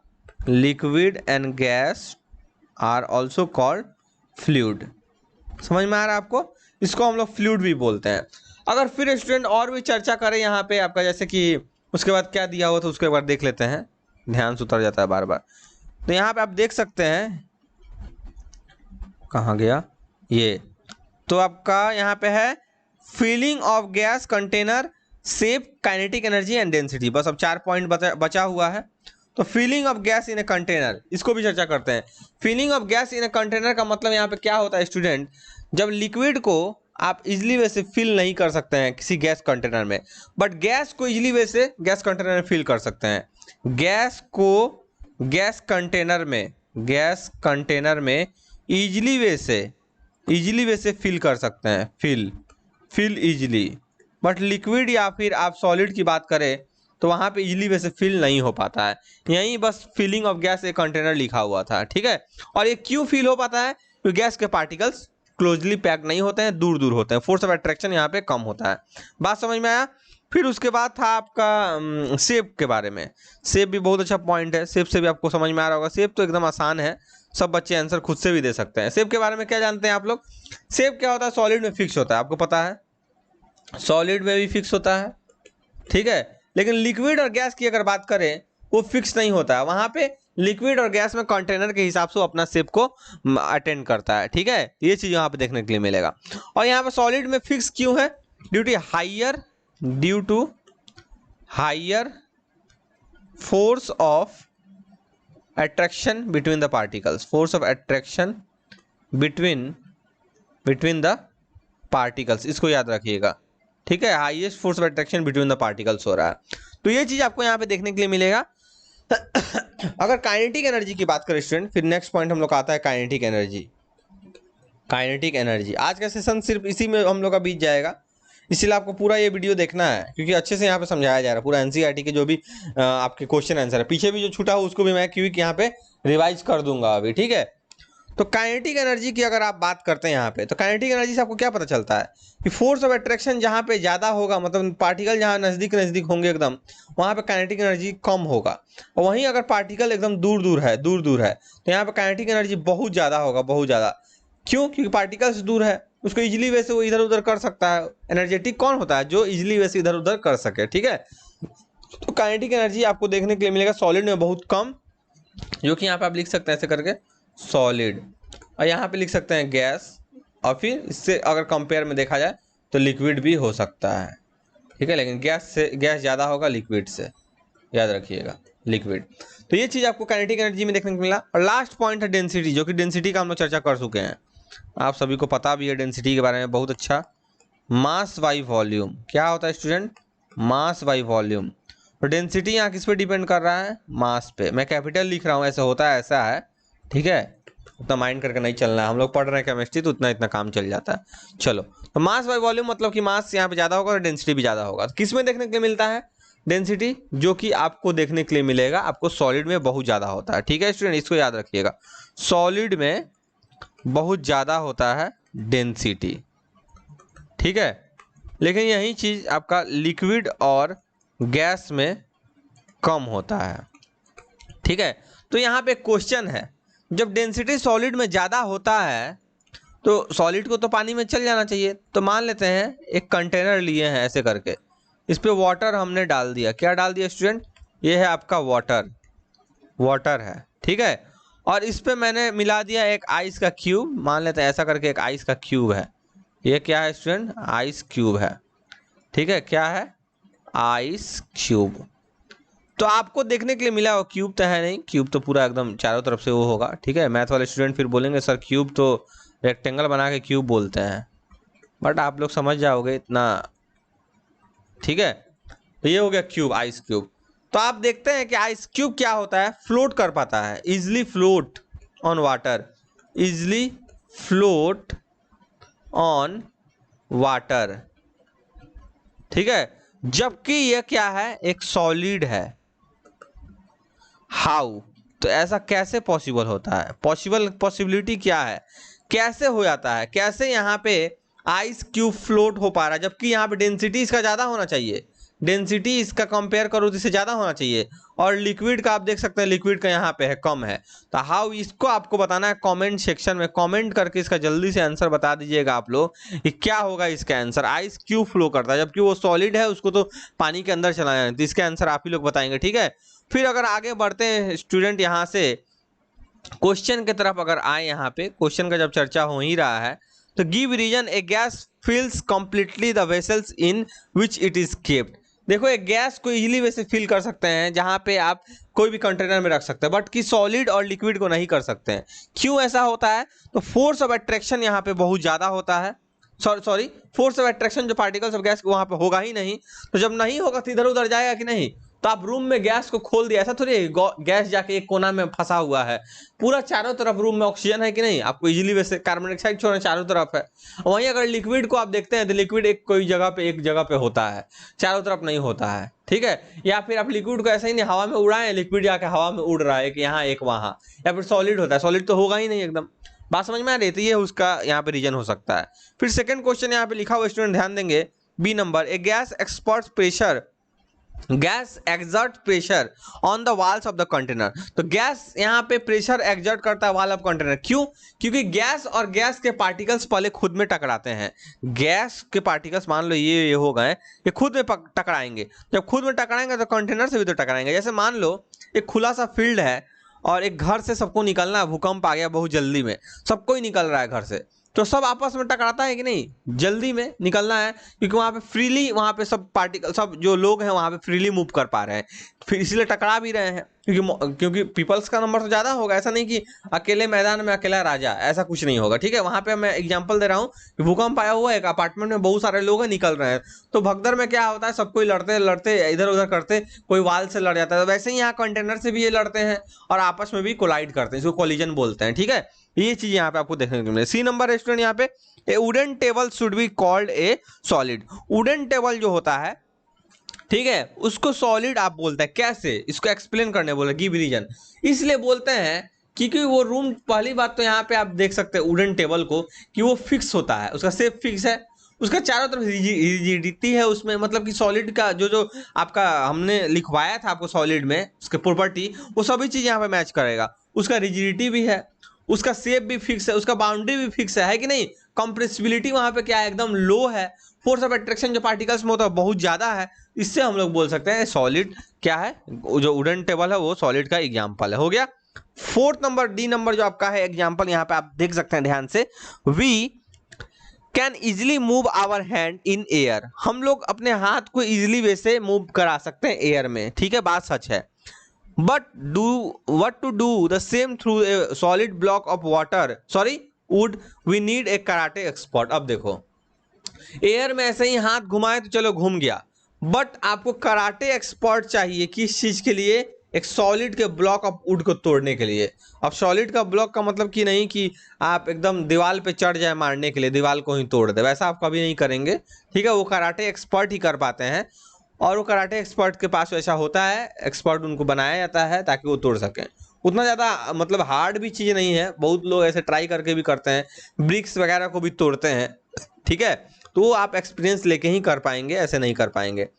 liquid and gas are also called fluid. समझ में आ रहा है आपको? इसको हम लोग फ्लूइड भी बोलते हैं। अगर फिर स्टूडेंट और भी चर्चा करें यहाँ पे आपका, जैसे कि उसके बाद क्या दिया हुआ था उसके बाद देख लेते हैं, ध्यान से उतर जाता है बार बार। तो यहाँ पे आप देख सकते हैं, कहाँ गया ये, तो आपका यहाँ पे है filling of gas container, shape, kinetic energy and density. बस अब 4 पॉइंट बचा हुआ है। तो filling of gas in a container, इसको भी चर्चा करते हैं। Filling of gas in a container का मतलब यहाँ पे क्या होता है स्टूडेंट? जब लिक्विड को आप इजिली वे से फिल नहीं कर सकते हैं किसी गैस कंटेनर में, बट गैस को इजिली वे से गैस कंटेनर में फिल कर सकते हैं। गैस को गैस कंटेनर में इजिली वे से फिल कर सकते हैं, फिल इजिली। बट लिक्विड या फिर आप सॉलिड की बात करें तो वहां पे इजीली वैसे फिल नहीं हो पाता है। यहीं बस फिलिंग ऑफ गैस एक कंटेनर लिखा हुआ था, ठीक है। और ये क्यों फिल हो पाता है? क्योंकि गैस के पार्टिकल्स क्लोजली पैक नहीं होते हैं, दूर दूर होते हैं, फोर्स ऑफ अट्रैक्शन यहाँ पे कम होता है। बात समझ में आया? फिर उसके बाद था आपका शेप के बारे में। शेप भी बहुत अच्छा पॉइंट है, शेप से भी आपको समझ में आ रहा होगा। शेप तो एकदम आसान है, सब बच्चे आंसर खुद से भी दे सकते हैं। शेप के बारे में क्या जानते हैं आप लोग? शेप क्या होता है? सॉलिड में फिक्स होता है, आपको पता है, सॉलिड में भी फिक्स होता है, ठीक है। लेकिन लिक्विड और गैस की अगर बात करें, वो फिक्स नहीं होता है। वहां पे लिक्विड और गैस में कंटेनर के हिसाब से वो अपना शेप को अटेंड करता है, ठीक है। ये चीज यहाँ पे देखने के लिए मिलेगा। और यहाँ पे सॉलिड में फिक्स क्यों है? Due to higher force of attraction between the particles. Force of attraction between the particles, इसको याद रखिएगा, ठीक है। Highest force of attraction between the particles हो रहा है, तो ये चीज आपको यहाँ पे देखने के लिए मिलेगा। अगर काइनेटिक एनर्जी की बात करें स्टूडेंट, फिर नेक्स्ट पॉइंट हम लोग का आता है काइनेटिक एनर्जी। काइनेटिक एनर्जी आज का सेशन सिर्फ इसी में हम लोग का बीत जाएगा, इसलिए आपको पूरा ये वीडियो देखना है, क्योंकि अच्छे से यहाँ पे समझाया जा रहा है पूरा एनसीईआरटी के जो भी आपके क्वेश्चन आंसर है। पीछे भी जो छूटा हो उसको भी मैं क्विक यहाँ पे रिवाइज कर दूंगा अभी, ठीक है। तो काइनेटिक एनर्जी की अगर आप बात करते हैं यहाँ पे, तो काइनेटिक एनर्जी से आपको क्या पता चलता है कि फोर्स ऑफ अट्रैक्शन जहाँ पे ज्यादा होगा, मतलब पार्टिकल जहाँ नजदीक नजदीक होंगे एकदम, वहाँ पे काइनेटिक एनर्जी कम होगा। और वहीं अगर पार्टिकल एकदम दूर दूर है तो यहाँ पे काइनेटिक एनर्जी बहुत ज्यादा होगा, बहुत ज्यादा। क्यों? क्योंकि पार्टिकल से दूर है, उसको इजिली वे से वो इधर उधर कर सकता है। एनर्जेटिक कौन होता है? जो इजिली वे से इधर उधर कर सके, ठीक है। तो काइनेटिक एनर्जी आपको देखने के लिए मिलेगा सॉलिड में बहुत कम, जो कि यहाँ पे आप लिख सकते हैं ऐसे करके सॉलिड, और यहाँ पे लिख सकते हैं गैस, और फिर इससे अगर कंपेयर में देखा जाए तो लिक्विड भी हो सकता है, ठीक है। लेकिन गैस ज़्यादा होगा लिक्विड से, याद रखिएगा, लिक्विड। तो ये चीज़ आपको काइनेटिक एनर्जी में देखने को मिला। और लास्ट पॉइंट है डेंसिटी, जो कि डेंसिटी का हम लोग चर्चा कर चुके हैं, आप सभी को पता भी है डेंसिटी के बारे में बहुत अच्छा। मास बाई वॉल्यूम क्या होता है स्टूडेंट? Mass by volume. तो डेंसिटी यहाँ किस पे डिपेंड कर रहा है? मास पे। मैं कैपिटल लिख रहा हूँ, ऐसा होता है, ऐसा है, ठीक है। उतना माइंड करके नहीं चलना है, हम लोग पढ़ रहे हैं केमिस्ट्री, तो उतना इतना काम चल जाता है। चलो, तो मास बाई वॉल्यूम मतलब कि मास यहाँ पे ज़्यादा होगा और डेंसिटी भी ज़्यादा होगा। तो किस में देखने के लिए मिलता है डेंसिटी? जो कि आपको देखने के लिए मिलेगा, आपको सॉलिड में बहुत ज़्यादा होता है, ठीक है स्टूडेंट, इसको याद रखिएगा। सॉलिड में बहुत ज़्यादा होता है डेंसिटी, ठीक है। लेकिन यही चीज़ आपका लिक्विड और गैस में कम होता है, ठीक है। तो यहाँ पे क्वेश्चन है, जब डेंसिटी सॉलिड में ज़्यादा होता है तो सॉलिड को तो पानी में चल जाना चाहिए। तो मान लेते हैं एक कंटेनर लिए हैं ऐसे करके, इस पे वाटर हमने डाल दिया। क्या डाल दिया स्टूडेंट? ये है आपका वाटर है, ठीक है। और इस पे मैंने मिला दिया एक आइस का क्यूब, मान लेते हैं ऐसा करके एक आइस का क्यूब है। ये क्या है स्टूडेंट? आइस क्यूब है, ठीक है। क्या है? Ice cube. तो आपको देखने के लिए मिला, वो क्यूब तो है नहीं, क्यूब तो पूरा एकदम चारों तरफ से वो होगा, ठीक है। मैथ वाले स्टूडेंट फिर बोलेंगे सर क्यूब तो रेक्टेंगल बना के क्यूब बोलते हैं, बट आप लोग समझ जाओगे इतना, ठीक है। तो ये हो गया क्यूब, आइस क्यूब। तो आप देखते हैं कि आइस क्यूब क्या होता है? फ्लोट कर पाता है, easily float on water, easily float on water, ठीक है। जबकि यह क्या है? एक सॉलिड है। हाउ? तो ऐसा कैसे पॉसिबल होता है? पॉसिबिलिटी क्या है? कैसे हो जाता है? कैसे यहाँ पे आइस क्यूब फ्लोट हो पा रहा है, जबकि यहाँ पे डेंसिटी इसका ज़्यादा होना चाहिए, डेंसिटी इसका कंपेयर करो तो इससे ज़्यादा होना चाहिए, और लिक्विड का आप देख सकते हैं लिक्विड का यहाँ पे है, कम है। तो हाउ, इसको आपको बताना है कमेंट सेक्शन में, कमेंट करके इसका जल्दी से आंसर बता दीजिएगा आप लोग कि क्या होगा इसका आंसर। आइस क्यूब फ्लो करता है, जबकि वो सॉलिड है, उसको तो पानी के अंदर चलाना है। तो इसका आंसर आप ही लोग बताएंगे, ठीक है। फिर अगर आगे बढ़ते हैं स्टूडेंट, यहाँ से क्वेश्चन की तरफ अगर आए, यहाँ पे क्वेश्चन का जब चर्चा हो ही रहा है, तो give reason a gas fills completely the vessels in which it is kept. देखो, एक गैस को इजीली वैसे फिल कर सकते हैं जहाँ पे आप कोई भी कंटेनर में रख सकते हैं, बट कि सॉलिड और लिक्विड को नहीं कर सकते हैं। क्यों ऐसा होता है? तो फोर्स ऑफ अट्रैक्शन यहाँ पे बहुत ज़्यादा होता है, सॉरी फोर्स ऑफ अट्रैक्शन जो पार्टिकल्स ऑफ गैस वहाँ पे होगा ही नहीं। तो जब नहीं होगा तो इधर उधर जाएगा कि नहीं? तो आप रूम में गैस को खोल दिया, ऐसा थोड़ी गैस जाके एक कोना में फंसा हुआ है, पूरा चारों तरफ रूम में ऑक्सीजन है कि नहीं? आपको इजीली वैसे कार्बन डाइऑक्साइड छोड़ना चारों तरफ है। वहीं अगर लिक्विड को आप देखते हैं तो लिक्विड एक जगह पे होता है, चारों तरफ नहीं होता है, ठीक है। या फिर आप लिक्विड को ऐसा ही नहीं हवा में उड़ाएं, लिक्विड जाके हवा में उड़ रहा है, एक यहाँ एक वहाँ। या फिर सॉलिड होता है, सॉलिड तो होगा ही नहीं एकदम। बात समझ में आ रही है? तो ये उसका यहाँ पे रीजन हो सकता है। फिर सेकंड क्वेश्चन यहाँ पे लिखा हुआ, स्टूडेंट ध्यान देंगे, B number, a gas expert pressure, gas exert pressure on the walls of the container. तो गैस यहाँ पे प्रेशर एक्सर्ट करता है वॉल ऑफ कंटेनर, क्यों? क्योंकि गैस और गैस के पार्टिकल्स पहले खुद में टकराते हैं। गैस के पार्टिकल्स मान लो ये हो गए, ये खुद में टकराएंगे। जब खुद में टकराएंगे तो कंटेनर से भी तो टकराएंगे। जैसे मान लो एक खुला सा फील्ड है और एक घर से सबको निकलना है, भूकंप आ गया बहुत जल्दी में, सबको ही निकल रहा है घर से, तो सब आपस में टकराता है कि नहीं? जल्दी में निकलना है, क्योंकि वहां पे फ्रीली, वहां पे सब पार्टिकल, सब जो लोग हैं वहां पे फ्रीली मूव कर पा रहे हैं, फिर इसलिए टकरा भी रहे हैं, क्योंकि पीपल्स का नंबर तो ज्यादा होगा। ऐसा नहीं कि अकेले मैदान में अकेला राजा, ऐसा कुछ नहीं होगा, ठीक है। वहां पे मैं एग्जांपल दे रहा हूँ कि भूकंप आया हुआ है, एक अपार्टमेंट में बहुत सारे लोग निकल रहे हैं, तो भगदड़ में क्या होता है, सबको लड़ते लड़ते इधर उधर करते, कोई वाल से लड़ जाता है। वैसे ही यहाँ कंटेनर से भी ये लड़ते हैं और आपस में भी कोलाइड करते हैं, इसको कोलिजन बोलते हैं, ठीक है। ये चीज यहाँ पे आपको देखने को मिले। सी नंबर स्टूडेंट यहाँ पे, ए wooden table should be called a solid. Wooden table जो होता है, ठीक है, उसको सॉलिड आप बोलते हैं। कैसे? इसको एक्सप्लेन करने बोले, गिव रीजन। इसलिए बोलते हैं क्योंकि वो रूम, पहली बात तो यहाँ पे आप देख सकते हैं वुडन टेबल को कि वो फिक्स होता है, उसका शेप फिक्स है, उसका चारों तरफ रिजिडिटी है उसमें, मतलब कि सॉलिड का जो जो आपका हमने लिखवाया था आपको सॉलिड में उसके प्रॉपर्टी, वो सभी चीज यहाँ पे मैच करेगा। उसका रिजिडिटी भी है, उसका शेप भी फिक्स है, उसका बाउंड्री भी फिक्स है कि नहीं? कंप्रेसिबिलिटी वहां पे क्या है, एकदम लो है। फोर्स ऑफ अट्रैक्शन जो पार्टिकल्स में होता है बहुत ज्यादा है, इससे हम लोग बोल सकते हैं सॉलिड क्या है, जो वुडन टेबल है वो सॉलिड का एग्जांपल है। हो गया। फोर्थ नंबर, डी नंबर जो आपका है एग्जांपल, यहाँ पे आप देख सकते हैं ध्यान से, we can easily move our hand in air. हम लोग अपने हाथ को इजिली वैसे मूव करा सकते हैं एयर में, ठीक है, बात सच है। But what to do the same through a solid block of water, sorry wood, we need a karate expert। अब देखो, एयर में ऐसे ही हाथ घुमाए तो चलो घूम गया, बट आपको कराटे एक्सपर्ट चाहिए किस चीज के लिए? एक सॉलिड के ब्लॉक ऑफ वुड को तोड़ने के लिए। अब सॉलिड का ब्लॉक का मतलब कि नहीं कि आप एकदम दीवार पे चढ़ जाए मारने के लिए, दीवार को ही तोड़ दे, वैसा आप कभी नहीं करेंगे, ठीक है। वो कराटे एक्सपर्ट ही कर पाते हैं, और वो कराटे एक्सपर्ट के पास ऐसा होता है, एक्सपर्ट उनको बनाया जाता है ताकि वो तोड़ सकें। उतना ज़्यादा मतलब हार्ड भी चीज़ नहीं है, बहुत लोग ऐसे ट्राई करके भी करते हैं, ब्रिक्स वगैरह को भी तोड़ते हैं, ठीक है। तो वो आप एक्सपीरियंस लेके ही कर पाएंगे, ऐसे नहीं कर पाएंगे।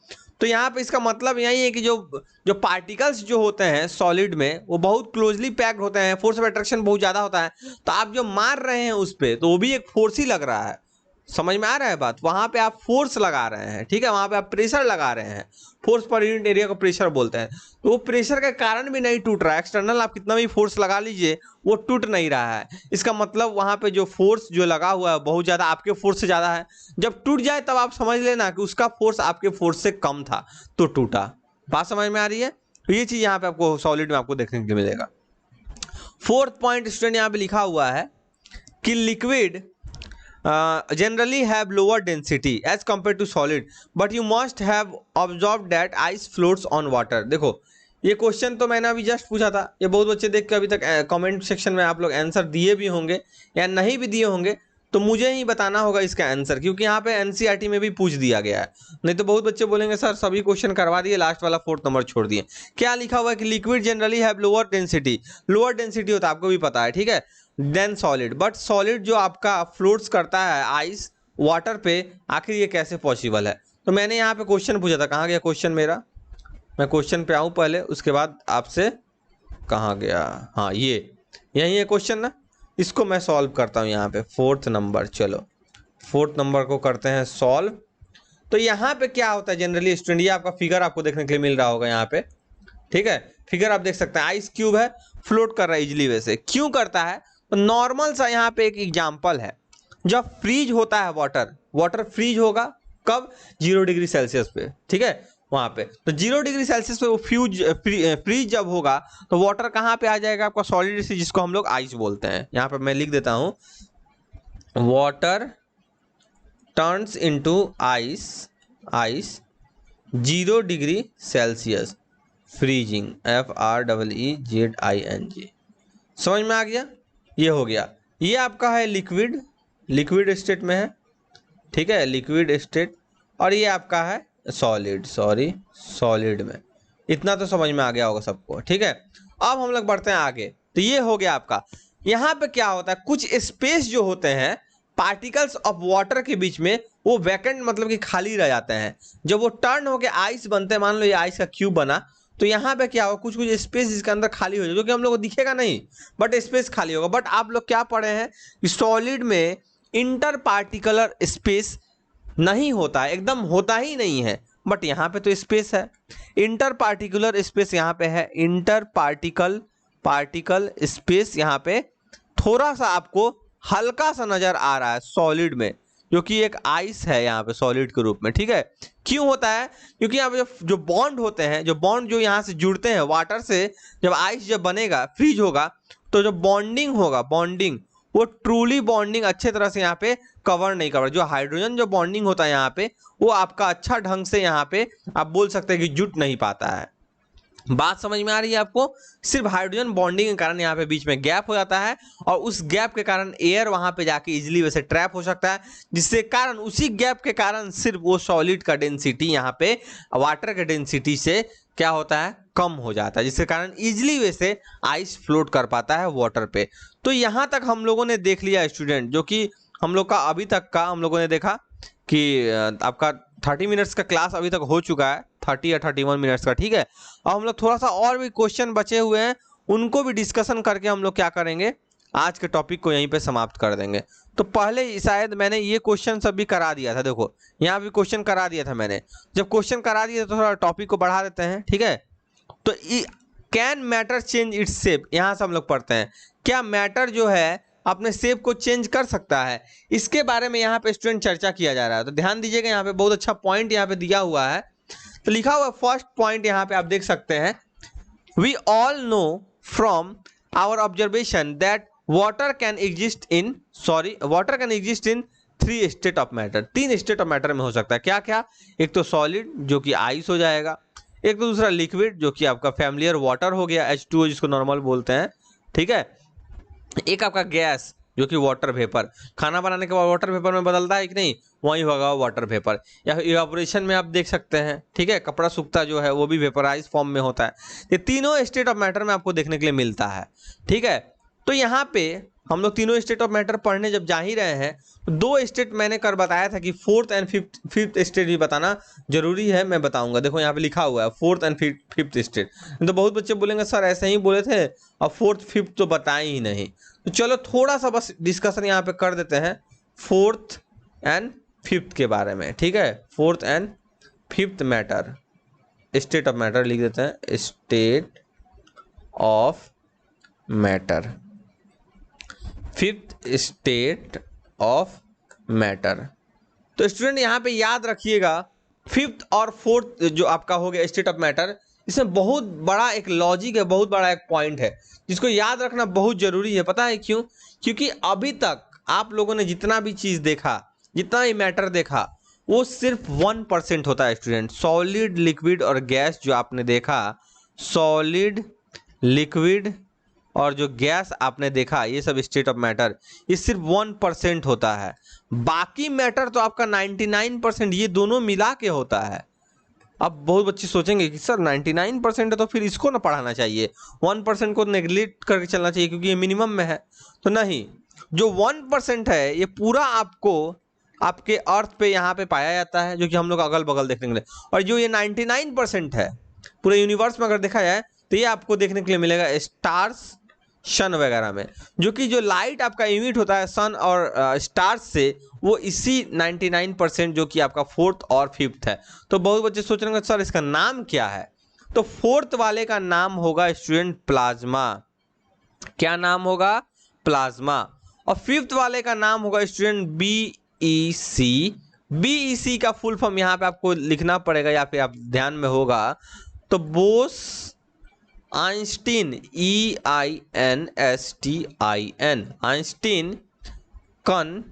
तो यहाँ पे इसका मतलब यही है कि जो जो पार्टिकल्स जो होते हैं सॉलिड में वो बहुत क्लोजली पैक्ड होते हैं, फोर्स ऑफ अट्रैक्शन बहुत ज़्यादा होता है, तो आप जो मार रहे हैं उस पर तो वो भी एक फोर्स ही लग रहा है। समझ में आ रहा है बात? वहां पे आप फोर्स लगा रहे हैं, ठीक है, वहां पे आप प्रेशर लगा रहे हैं, फोर्स पर यूनिट एरिया को प्रेशर बोलते हैं। तो वो प्रेशर के कारण भी नहीं टूट रहा है, एक्सटर्नल आप कितना भी फोर्स लगा लीजिए वो टूट नहीं रहा है। इसका मतलब वहां पे जो फोर्स जो लगा हुआ है बहुत ज्यादा आपके फोर्स से ज्यादा है। जब टूट जाए तब आप समझ लेना कि उसका फोर्स आपके फोर्स से कम था तो टूटा। बात समझ में आ रही है? तो ये चीज यहाँ पे आपको सॉलिड में आपको देखने को मिलेगा। फोर्थ पॉइंट स्टूडेंट यहाँ पे लिखा हुआ है कि liquid generally have lower density as compared to solid, but you must have observed that ice floats on water। देखो ये क्वेश्चन तो मैंने अभी जस्ट पूछा था, ये बहुत बच्चे देख के अभी तक कमेंट सेक्शन में आप लोग आंसर दिए भी होंगे या नहीं भी दिए होंगे, तो मुझे ही बताना होगा इसका आंसर, क्योंकि यहाँ पे एनसीईआरटी में भी पूछ दिया गया है। नहीं तो बहुत बच्चे बोलेंगे सर सभी क्वेश्चन करवा दिए, लास्ट वाला फोर्थ नंबर छोड़ दिए। क्या लिखा हुआ है कि liquid generally have lower density, lower density होता है आपको भी पता है, ठीक है, देन सॉलिड, बट सॉलिड जो आपका फ्लोट्स करता है आइस वाटर पे, आखिर ये कैसे पॉसिबल है? तो मैंने यहाँ पे क्वेश्चन पूछा था, कहाँ गया क्वेश्चन मेरा? मैं क्वेश्चन पे आऊँ पहले, उसके बाद आपसे कहाँ गया, हाँ ये यही है क्वेश्चन ना, इसको मैं सॉल्व करता हूँ यहाँ पे। फोर्थ नंबर, चलो फोर्थ नंबर को करते हैं सॉल्व। तो यहाँ पे क्या होता है जनरली स्टूडेंट, ये आपका फिगर आपको देखने के लिए मिल रहा होगा यहाँ पे, ठीक है, फिगर आप देख सकते हैं, आइस क्यूब है, फ्लोट कर रहा है इजिली। वैसे क्यों करता है? तो नॉर्मल सा यहाँ पे एक एग्जाम्पल है, जब फ्रीज होता है वाटर, वाटर फ्रीज होगा कब? 0 डिग्री सेल्सियस पे, ठीक है, वहां पे। तो 0 डिग्री सेल्सियस पे वो फ्रीज जब होगा तो वाटर कहाँ पे आ जाएगा? आपका सॉलिड से, जिसको हम लोग आइस बोलते हैं। यहाँ पे मैं लिख देता हूं, water turns into ice, ice 0 degree Celsius, freezing, FREEZING। समझ में आ गया? ये हो गया, ये आपका है लिक्विड, लिक्विड स्टेट में है, ठीक है, लिक्विड स्टेट, और ये आपका है सॉलिड, सॉरी सॉलिड में। इतना तो समझ में आ गया होगा सबको, ठीक है। अब हम लोग बढ़ते हैं आगे। तो ये हो गया आपका। यहाँ पे क्या होता है, कुछ स्पेस जो होते हैं पार्टिकल्स ऑफ वाटर के बीच में, वो वैकेंट मतलब कि खाली रह जाते हैं। जब वो टर्न होके आइस बनते हैं, मान लो ये आइस का क्यूब बना, तो यहाँ पे क्या होगा, कुछ कुछ स्पेस इसके अंदर खाली हो जाए, जो कि हम लोग को दिखेगा नहीं, बट स्पेस खाली होगा। बट आप लोग क्या पढ़े हैं कि सॉलिड में इंटर पार्टिकुलर स्पेस नहीं होता है, एकदम होता ही नहीं है, बट यहाँ पे तो स्पेस है। इंटर पार्टिकुलर स्पेस यहाँ पे है, इंटर पार्टिकल स्पेस यहाँ पे थोड़ा सा आपको हल्का सा नजर आ रहा है सॉलिड में, जो कि एक आइस है यहाँ पे सॉलिड के रूप में, ठीक है। क्यों होता है? क्योंकि यहाँ पे जो बॉन्ड होते हैं, जो बॉन्ड जो यहाँ से जुड़ते हैं वाटर से, जब आइस जब बनेगा, फ्रीज होगा, तो जो बॉन्डिंग होगा, बॉन्डिंग वो ट्रूली बॉन्डिंग अच्छे तरह से यहाँ पे कवर नहीं कर, जो हाइड्रोजन जो बॉन्डिंग होता है यहाँ पे, वो आपका अच्छा ढंग से यहाँ पे आप बोल सकते हैं कि जुट नहीं पाता है। बात समझ में आ रही है आपको? सिर्फ हाइड्रोजन बॉन्डिंग के कारण यहाँ पे बीच में गैप हो जाता है, और उस गैप के कारण एयर वहां पे जाके इजिली वैसे ट्रैप हो सकता है, जिससे कारण उसी गैप के कारण सिर्फ वो सॉलिड का डेंसिटी यहाँ पे वाटर के डेंसिटी से क्या होता है, कम हो जाता है, जिसके कारण इजिली वैसे आइस फ्लोट कर पाता है वाटर पे। तो यहाँ तक हम लोगों ने देख लिया स्टूडेंट, जो कि हम लोग का अभी तक का हम लोगों ने देखा कि आपका 30 मिनट्स का क्लास अभी तक हो चुका है, 30 या 31 मिनट्स का, ठीक है। अब हम लोग थोड़ा सा और भी क्वेश्चन बचे हुए हैं, उनको भी डिस्कशन करके हम लोग क्या करेंगे, आज के टॉपिक को यहीं पे समाप्त कर देंगे। तो पहले शायद मैंने ये क्वेश्चन सब भी करा दिया था, देखो यहाँ भी क्वेश्चन करा दिया था मैंने। जब क्वेश्चन करा दिया तो थोड़ा टॉपिक को बढ़ा देते हैं, ठीक है। तो can matter change its shape, यहाँ से हम लोग पढ़ते हैं, क्या मैटर जो है अपने शेप को चेंज कर सकता है, इसके बारे में यहाँ पे स्टूडेंट चर्चा किया जा रहा है। तो ध्यान दीजिएगा, यहाँ पे बहुत अच्छा पॉइंट यहाँ पे दिया हुआ है। तो लिखा हुआ फर्स्ट पॉइंट यहाँ पे आप देख सकते हैं, we all know from our observation that water can exist in 3 state of matter. 3 state of matter में हो सकता है, क्या क्या? एक तो सॉलिड जो कि आइस हो जाएगा, एक तो दूसरा लिक्विड जो कि आपका फैमिलियर वाटर हो गया, H2O जिसको नॉर्मल बोलते हैं, ठीक है। एक आपका गैस जो कि वाटर वेपर, खाना बनाने के बाद वाटर वेपर में बदलता है कि नहीं, वही होगा वाटर वेपर। या इवापोरेशन में आप देख सकते हैं, ठीक है, कपड़ा सूखता जो है वो भी वेपराइज फॉर्म में होता है। ये तीनों स्टेट ऑफ मैटर में आपको देखने के लिए मिलता है, ठीक है। तो यहाँ पे हम लोग तीनों स्टेट ऑफ मैटर पढ़ने जब जा ही रहे हैं, तो 2 स्टेट मैंने कर बताया था कि फोर्थ एंड फिफ्थ स्टेट भी बताना जरूरी है, मैं बताऊंगा। देखो यहाँ पे लिखा हुआ है फोर्थ एंड फिफ्थ स्टेट। तो बहुत बच्चे बोलेंगे सर ऐसे ही बोले थे और फोर्थ फिफ्थ तो बताए ही नहीं। तो चलो थोड़ा सा बस डिस्कशन यहाँ पे कर देते हैं फोर्थ एंड फिफ्थ के बारे में, ठीक है। Fourth and fifth matter, state of matter लिख देते हैं, state of matter, fifth state of matter. तो स्टूडेंट यहाँ पे याद रखिएगा, फिफ्थ और फोर्थ जो आपका हो गया स्टेट ऑफ मैटर, इसमें बहुत बड़ा एक लॉजिक है, बहुत बड़ा एक पॉइंट है जिसको याद रखना बहुत जरूरी है। पता है क्यों? क्योंकि अभी तक आप लोगों ने जितना भी चीज देखा, जितना भी मैटर देखा, वो सिर्फ 1% होता है स्टूडेंट। सॉलिड, लिक्विड और गैस जो आपने देखा, सॉलिड, लिक्विड और जो गैस आपने देखा, ये सब स्टेट ऑफ मैटर, ये सिर्फ 1% होता है। बाकी मैटर तो आपका 99% ये दोनों मिला के होता है। अब बहुत बच्चे सोचेंगे कि सर 99% है तो फिर इसको ना पढ़ाना चाहिए, 1% को नेग्लेक्ट करके चलना चाहिए क्योंकि ये मिनिमम में है। तो नहीं, जो 1% है ये पूरा आपको आपके अर्थ पे यहाँ पे पाया जाता है, जो कि हम लोग अगल बगल देखने के लिए। और जो ये 99% है पूरे यूनिवर्स में अगर देखा जाए तो ये आपको देखने के लिए मिलेगा स्टार्स, सन वगैरह में, जो कि जो लाइट आपका इमिट होता है सन और स्टार्स से, वो इसी 99% जो कि आपका फोर्थ और फिफ्थ है। तो बहुत बच्चे सोच रहे हैं सर इसका नाम क्या है? तो फोर्थ वाले का नाम होगा स्टूडेंट प्लाज्मा। क्या नाम होगा? प्लाज्मा। और फिफ्थ वाले का नाम होगा स्टूडेंट BEC। BEC का फुल फॉर्म यहाँ पे आपको लिखना पड़ेगा या फिर आप ध्यान में होगा, तो Bose Einstein, EINSTIN, Einstein CONDEN,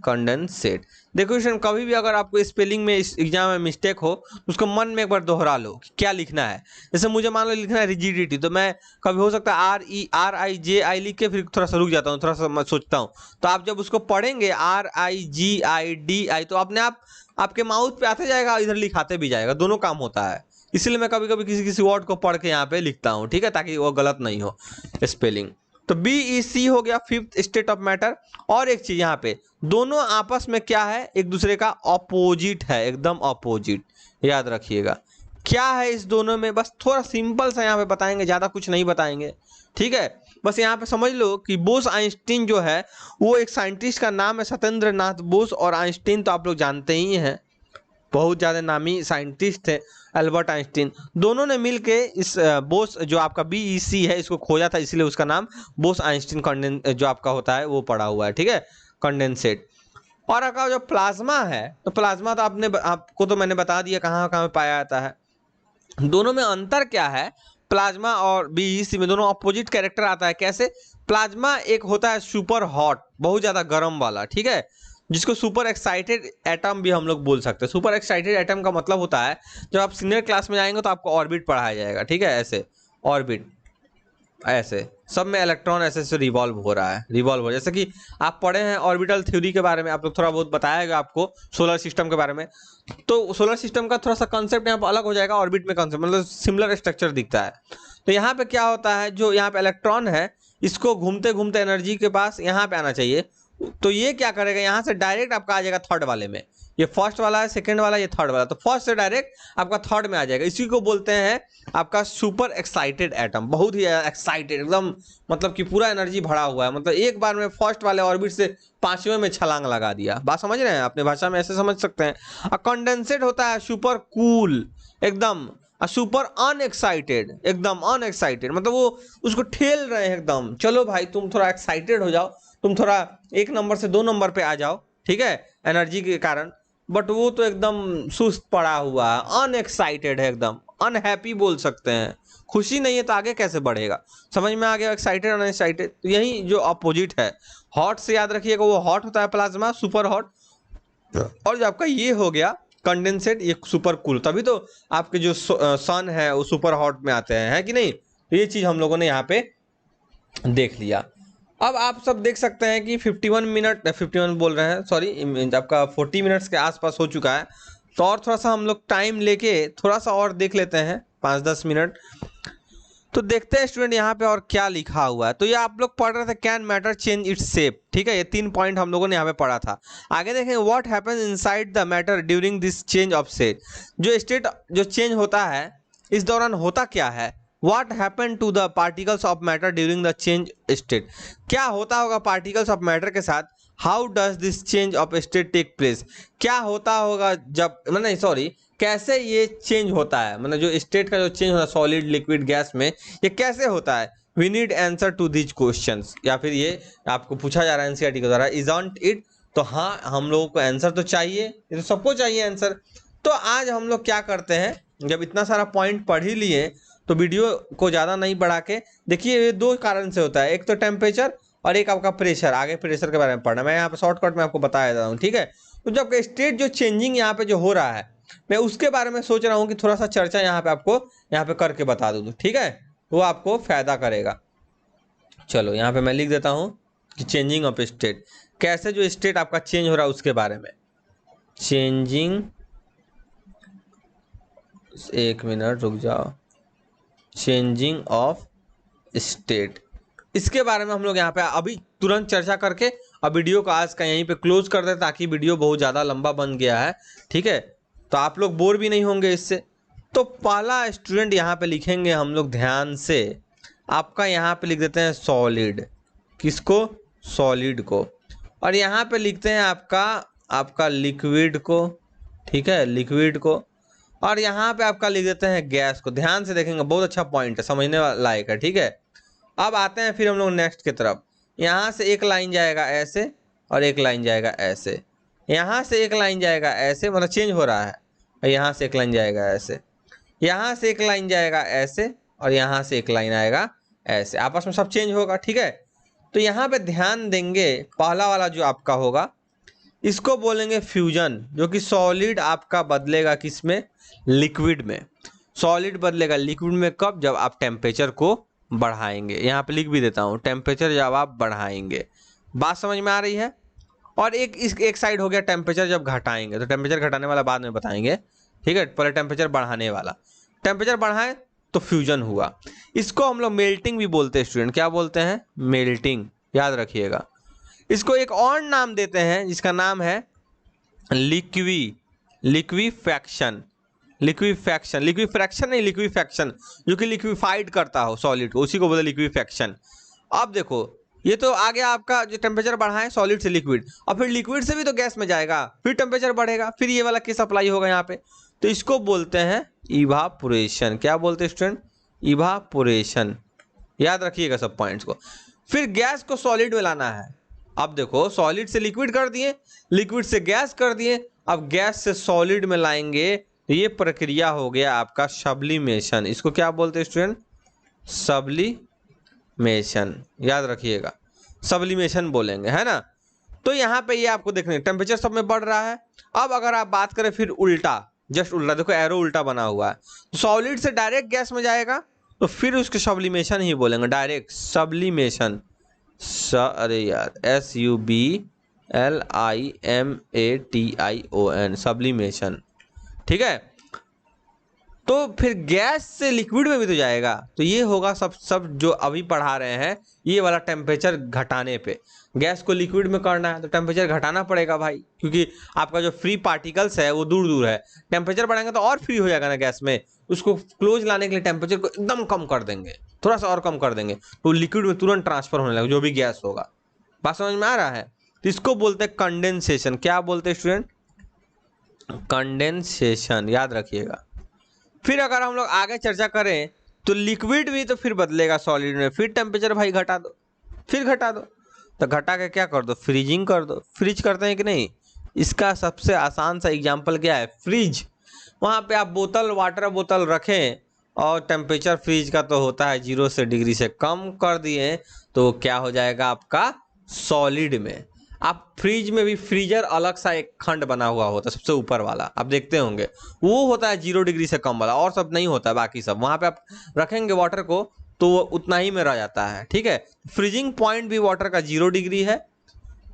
condensate. देखो स्टूडेंट, कभी भी अगर आपको स्पेलिंग में इस एग्जाम में मिस्टेक हो तो उसको मन में एक बार दोहरा लो कि क्या लिखना है। जैसे मुझे मान लो लिखना है रिजिडिटी, तो मैं कभी हो सकता है RERIJI लिख के फिर थोड़ा सा रुक जाता हूँ, थोड़ा सा मैं सोचता हूँ। तो आप जब उसको पढ़ेंगे RIGIDI, तो अपने आप आपके माउथ पे आते जाएगा, इधर लिखाते भी जाएगा, दोनों काम होता है। इसलिए मैं कभी कभी किसी किसी वर्ड को पढ़ के यहाँ पे लिखता हूँ, ठीक है, ताकि वो गलत नहीं हो स्पेलिंग। तो BeC हो गया फिफ्थ स्टेट ऑफ मैटर। और एक चीज यहाँ पे दोनों आपस में क्या है, एक दूसरे का ऑपोजिट है, एकदम ऑपोजिट, याद रखिएगा। क्या है इस दोनों में, बस थोड़ा सिंपल सा यहाँ पे बताएंगे, ज्यादा कुछ नहीं बताएंगे, ठीक है। बस यहाँ पे समझ लो कि बोस आइंस्टीन जो है वो एक साइंटिस्ट का नाम है, सत्येंद्र नाथ बोस। और आइंस्टीन तो आप लोग जानते ही हैं, बहुत ज़्यादा नामी साइंटिस्ट थे, अल्बर्ट आइंस्टीन। दोनों ने मिलके इस बोस जो आपका BeC है इसको खोजा था, इसलिए उसका नाम बोस आइंस्टीन जो आपका होता है वो पड़ा हुआ है, ठीक है, कंडेंसेट। और आपका जो प्लाज्मा है, तो प्लाज्मा तो आपको तो मैंने बता दिया कहाँ कहाँ पाया जाता है। दोनों में अंतर क्या है, प्लाज्मा और BeC में दोनों अपोजिट कैरेक्टर आता है। कैसे, प्लाज्मा एक होता है सुपर हॉट, बहुत ज्यादा गर्म वाला, ठीक है, जिसको सुपर एक्साइटेड एटम भी हम लोग बोल सकते हैं। सुपर एक्साइटेड एटम का मतलब होता है, जब आप सीनियर क्लास में जाएंगे तो आपको ऑर्बिट पढ़ाया जाएगा, ठीक है, ऐसे ऑर्बिट, ऐसे सब में इलेक्ट्रॉन ऐसे से रिवॉल्व हो रहा है, रिवॉल्व हो, जैसे कि आप पढ़े हैं ऑर्बिटल थ्योरी के बारे में, आप लोग थोड़ा बहुत बताएगा आपको सोलर सिस्टम के बारे में। तो सोलर सिस्टम का थोड़ा सा कंसेप्ट यहाँ पर अलग हो जाएगा, ऑर्बिट में कंसेप्ट मतलब सिमिलर स्ट्रक्चर दिखता है। तो यहाँ पे क्या होता है, जो यहाँ पे इलेक्ट्रॉन है इसको घूमते घूमते एनर्जी के पास यहाँ पे आना चाहिए, तो ये क्या करेगा, यहाँ से डायरेक्ट आपका आ जाएगा थर्ड वाले में। ये फर्स्ट वाला है, सेकंड वाला, ये थर्ड वाला, तो फर्स्ट से डायरेक्ट आपका थर्ड में आ जाएगा। इसी को बोलते हैं आपका सुपर एक्साइटेड एटम, बहुत ही एक्साइटेड एकदम, मतलब कि पूरा एनर्जी भरा हुआ है, मतलब एक बार में फर्स्ट वाले ऑर्बिट से पांचवें में छलांग लगा दिया। बात समझ रहे हैं, अपने भाषा में ऐसे समझ सकते हैं। और कंडेंसेट होता है सुपर कूल एकदम, सुपर अनएक्साइटेड, एकदम अनएक्साइटेड, मतलब वो उसको ठेल रहे हैं एकदम, चलो भाई तुम थोड़ा एक्साइटेड हो जाओ, तुम थोड़ा 1 नंबर से 2 नंबर पे आ जाओ, ठीक है, एनर्जी के कारण। बट वो तो एकदम सुस्त पड़ा हुआ है, अनएक्साइटेड है, एकदम अनहैप्पी बोल सकते हैं, खुशी नहीं है तो आगे कैसे बढ़ेगा। समझ में आ गया, एक्साइटेड अनएक्साइटेड। तो यही जो अपोजिट है, हॉट से याद रखिएगा, वो हॉट होता है प्लाज्मा, सुपर हॉट। और जो आपका ये हो गया कंडेंसेट, ये सुपर कूल, तभी तो आपके जो सन है वो सुपर हॉट में आते हैं, है कि नहीं। तो ये चीज हम लोगों ने यहाँ पे देख लिया। अब आप सब देख सकते हैं कि 51 मिनट, 51 बोल रहे हैं सॉरी, आपका 40 मिनट्स के आसपास हो चुका है। तो और थोड़ा सा हम लोग टाइम लेके थोड़ा सा और देख लेते हैं, 5-10 मिनट। तो देखते हैं स्टूडेंट यहाँ पे और क्या लिखा हुआ है। तो ये आप लोग पढ़ रहे थे can matter change its shape, ठीक है, ये 3 पॉइंट हम लोगों ने यहाँ पे पढ़ा था। आगे देखें, what happens inside the matter during this change of state, जो स्टेट जो चेंज होता है इस दौरान होता क्या है। What happened to the particles of matter during the change state, क्या होता होगा पार्टिकल्स ऑफ मैटर के साथ। How does this change of state take place, क्या होता होगा जब, नहीं सॉरी, कैसे ये चेंज होता है, मतलब जो स्टेट का जो चेंज होता है सॉलिड लिक्विड गैस में, ये कैसे होता है। We need answer to these questions, या फिर ये आपको पूछा जा रहा है एनसीईआरटी के द्वारा, isn't it। तो हाँ, हम लोगों को आंसर तो चाहिए, ये तो सबको चाहिए आंसर। तो आज हम लोग क्या करते हैं, जब इतना सारा पॉइंट पढ़ ही लिए तो वीडियो को ज़्यादा नहीं बढ़ा के देखिए, ये 2 कारण से होता है, एक तो टेम्परेचर और एक आपका प्रेशर। आगे प्रेशर के बारे में पढ़ना, मैं यहाँ पे शॉर्टकट में आपको बताया देता हूँ, ठीक है। तो जब स्टेट जो चेंजिंग यहाँ पे जो हो रहा है, मैं उसके बारे में सोच रहा हूँ कि थोड़ा सा चर्चा यहाँ पे आपको यहाँ पे करके बता दूँ, ठीक है, वो आपको फायदा करेगा। चलो यहाँ पे मैं लिख देता हूँ कि चेंजिंग ऑफ स्टेट, कैसे जो स्टेट आपका चेंज हो रहा है उसके बारे में। चेंजिंग, 1 मिनट रुक जाओ, चेंजिंग ऑफ स्टेट, इसके बारे में हम लोग यहाँ पे अभी तुरंत चर्चा करके अब वीडियो को आज का यहीं पे क्लोज कर दे, ताकि वीडियो बहुत ज़्यादा लंबा बन गया है, ठीक है, तो आप लोग बोर भी नहीं होंगे इससे। तो पहला स्टूडेंट यहाँ पे लिखेंगे हम लोग ध्यान से, आपका यहाँ पे लिख देते हैं सॉलिड, किसको, सॉलिड को। और यहाँ पे लिखते हैं आपका लिक्विड को, ठीक है, लिक्विड को। और यहाँ पे आपका लिख देते हैं गैस को। ध्यान से देखेंगे, बहुत अच्छा पॉइंट है, समझने लायक है, ठीक है। अब आते हैं फिर हम लोग नेक्स्ट की तरफ। यहाँ से एक लाइन जाएगा ऐसे और एक लाइन जाएगा ऐसे, यहाँ से एक लाइन जाएगा ऐसे, मतलब चेंज हो रहा है, और यहाँ से एक लाइन जाएगा ऐसे, यहाँ से एक लाइन जाएगा ऐसे, और यहाँ से एक लाइन आएगा ऐसे, आपस में सब चेंज होगा, ठीक है। तो यहाँ पे ध्यान देंगे, पहला वाला जो आपका होगा इसको बोलेंगे फ्यूजन, जो कि सॉलिड आपका बदलेगा किसमें, लिक्विड में। सॉलिड बदलेगा लिक्विड में कब, जब आप टेम्परेचर को बढ़ाएंगे। यहाँ पे लिख भी देता हूँ, टेम्परेचर जब आप बढ़ाएंगे। बात समझ में आ रही है। और एक साइड हो गया टेम्परेचर जब घटाएंगे, तो टेम्परेचर घटाने वाला बाद में बताएंगे, ठीक है, पहले टेम्परेचर बढ़ाने वाला। टेम्परेचर बढ़ाएं तो फ्यूजन हुआ। इसको हम लोग मेल्टिंग भी बोलते हैं स्टूडेंट, क्या बोलते हैं? मेल्टिंग, याद रखिएगा। इसको एक और नाम देते हैं जिसका नाम है लिक्विफैक्शन। लिक्विफैक्शन नहीं, लिक्विफैक्शन, जो कि लिक्विफाइड करता हो सॉलिड को, उसी को बोलते लिक्विफैक्शन। अब देखो ये तो आ गया आपका जो टेम्परेचर बढ़ा है सॉलिड से लिक्विड, और फिर लिक्विड से भी तो गैस में जाएगा, फिर टेम्परेचर बढ़ेगा, फिर ये वाला केस अप्लाई होगा यहाँ पे। तो इसको बोलते हैं इवापोरेशन। क्या बोलते हैं स्टूडेंट? इवापोरेशन। याद रखिएगा सब पॉइंट्स को। फिर गैस को सॉलिड में लाना है। अब देखो सॉलिड से लिक्विड कर दिए, लिक्विड से गैस कर दिए, अब गैस से सॉलिड में लाएंगे, ये प्रक्रिया हो गया आपका सब्लिमेशन। इसको क्या बोलते हैं स्टूडेंट? सब्लिमेशन। याद रखिएगा, सब्लिमेशन बोलेंगे, है ना। तो यहाँ पे ये आपको देखने टेम्परेचर सब में बढ़ रहा है। अब अगर आप बात करें फिर उल्टा, जस्ट उल्टा, देखो एरो उल्टा बना हुआ है, तो सॉलिड से डायरेक्ट गैस में जाएगा तो फिर उसके सब्लिमेशन ही बोलेंगे, डायरेक्ट सब्लिमेशन। अरे यार, SUBLIMATION, सब्लिमेशन, ठीक है। तो फिर गैस से लिक्विड में भी तो जाएगा, तो ये होगा सब जो अभी पढ़ा रहे हैं ये वाला टेम्परेचर घटाने पे। गैस को लिक्विड में करना है तो टेम्परेचर घटाना पड़ेगा भाई, क्योंकि आपका जो फ्री पार्टिकल्स है वो दूर दूर है। टेम्परेचर बढ़ाएंगे तो और फ्री हो जाएगा ना गैस में, उसको क्लोज लाने के लिए टेम्परेचर को एकदम कम कर देंगे, थोड़ा सा और कम कर देंगे, तो लिक्विड में तुरंत ट्रांसफर होने लगेगा जो भी गैस होगा। बात समझ में आ रहा है? तो इसको बोलते हैं कंडेंसेशन। क्या बोलते हैं स्टूडेंट? कंडेंसेशन, याद रखिएगा। फिर अगर हम लोग आगे चर्चा करें तो लिक्विड भी तो फिर बदलेगा सॉलिड में, फिर टेम्परेचर भाई घटा दो, फिर घटा दो, तो घटा के क्या कर दो? फ्रीजिंग कर दो। फ्रिज करते हैं कि नहीं? इसका सबसे आसान सा एग्जांपल क्या है? फ्रिज। वहाँ पे आप बोतल, वाटर बोतल रखें और टेम्परेचर फ्रिज का तो होता है 0 से डिग्री से कम कर दिए तो क्या हो जाएगा आपका? सॉलिड में। आप फ्रिज में भी फ्रीजर अलग सा एक खंड बना हुआ होता है, सबसे ऊपर वाला आप देखते होंगे, वो होता है 0 डिग्री से कम वाला, और सब नहीं होता है बाकी सब। वहाँ पे आप रखेंगे वाटर को तो वो उतना ही में रह जाता है, ठीक है। फ्रीजिंग पॉइंट भी वाटर का 0 डिग्री है,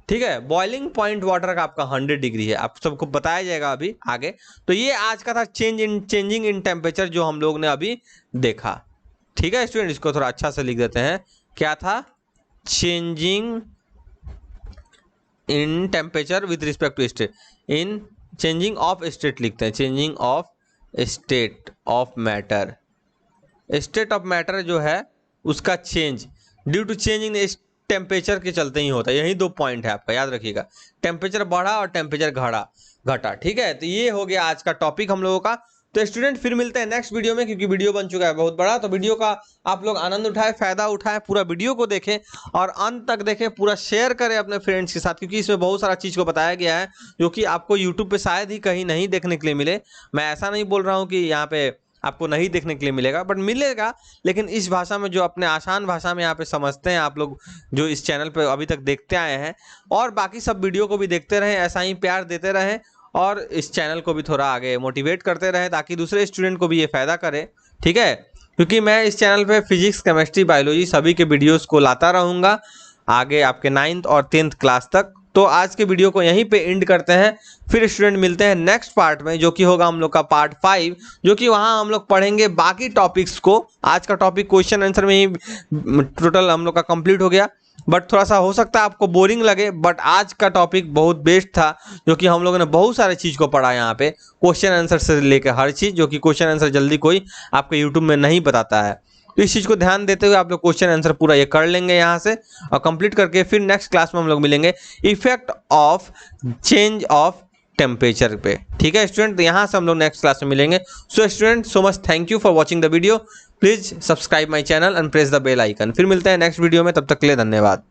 ठीक है। बॉइलिंग पॉइंट वाटर का आपका 100 डिग्री है, आप सबको बताया जाएगा अभी आगे। तो ये आज का था चेंजिंग इन टेम्परेचर जो हम लोग ने अभी देखा, ठीक है स्टूडेंट। इसको थोड़ा अच्छा से लिख देते हैं, क्या था? Changing in temperature with respect to state, in changing of state लिखते हैं, changing of state of matter. State of matter जो है उसका change due to changing temperature के चलते ही होता है। यही 2 पॉइंट है आपका, याद रखिएगा। टेम्परेचर बढ़ा और टेम्परेचर घटा, ठीक है। तो ये हो गया आज का टॉपिक हम लोगों का। तो स्टूडेंट फिर मिलते हैं नेक्स्ट वीडियो में, क्योंकि वीडियो बन चुका है बहुत बड़ा। तो वीडियो का आप लोग आनंद उठाएं, फायदा उठाएं, पूरा वीडियो को देखें और अंत तक देखें, पूरा शेयर करें अपने फ्रेंड्स के साथ, क्योंकि इसमें बहुत सारा चीज़ को बताया गया है जो कि आपको यूट्यूब पे शायद ही कहीं नहीं देखने के लिए मिले। मैं ऐसा नहीं बोल रहा हूँ कि यहाँ पे आपको नहीं देखने के लिए मिलेगा, बट मिलेगा, लेकिन इस भाषा में जो अपने आसान भाषा में यहाँ पे समझते हैं आप लोग जो इस चैनल पे अभी तक देखते आए हैं, और बाकी सब वीडियो को भी देखते रहें, ऐसा ही प्यार देते रहें और इस चैनल को भी थोड़ा आगे मोटिवेट करते रहें ताकि दूसरे स्टूडेंट को भी ये फ़ायदा करे, ठीक है। क्योंकि मैं इस चैनल पे फिजिक्स, केमिस्ट्री, बायोलॉजी सभी के वीडियोस को लाता रहूँगा आगे आपके 9th और 10th क्लास तक। तो आज के वीडियो को यहीं पे एंड करते हैं, फिर स्टूडेंट मिलते हैं नेक्स्ट पार्ट में, जो कि होगा हम लोग का पार्ट 5, जो कि वहाँ हम लोग पढ़ेंगे बाकी टॉपिक्स को। आज का टॉपिक क्वेश्चन आंसर में ही टोटल हम लोग का कंप्लीट हो गया, बट थोड़ा सा हो सकता है आपको बोरिंग लगे, बट आज का टॉपिक बहुत बेस्ट था, जो कि हम लोगों ने बहुत सारे चीज़ को पढ़ा यहाँ पे, क्वेश्चन आंसर से लेकर हर चीज़, जो कि क्वेश्चन आंसर जल्दी कोई आपके यूट्यूब में नहीं बताता है। तो इस चीज़ को ध्यान देते हुए आप लोग क्वेश्चन आंसर पूरा ये कर लेंगे यहाँ से, और कंप्लीट करके फिर नेक्स्ट क्लास में हम लोग मिलेंगे effect of change of temperature पे, ठीक है स्टूडेंट। तो यहाँ से हम लोग नेक्स्ट क्लास में मिलेंगे। So student, so much thank you for watching the video. Please subscribe my channel and press the bell icon. फिर मिलते हैं नेक्स्ट वीडियो में, तब तक के लिए धन्यवाद।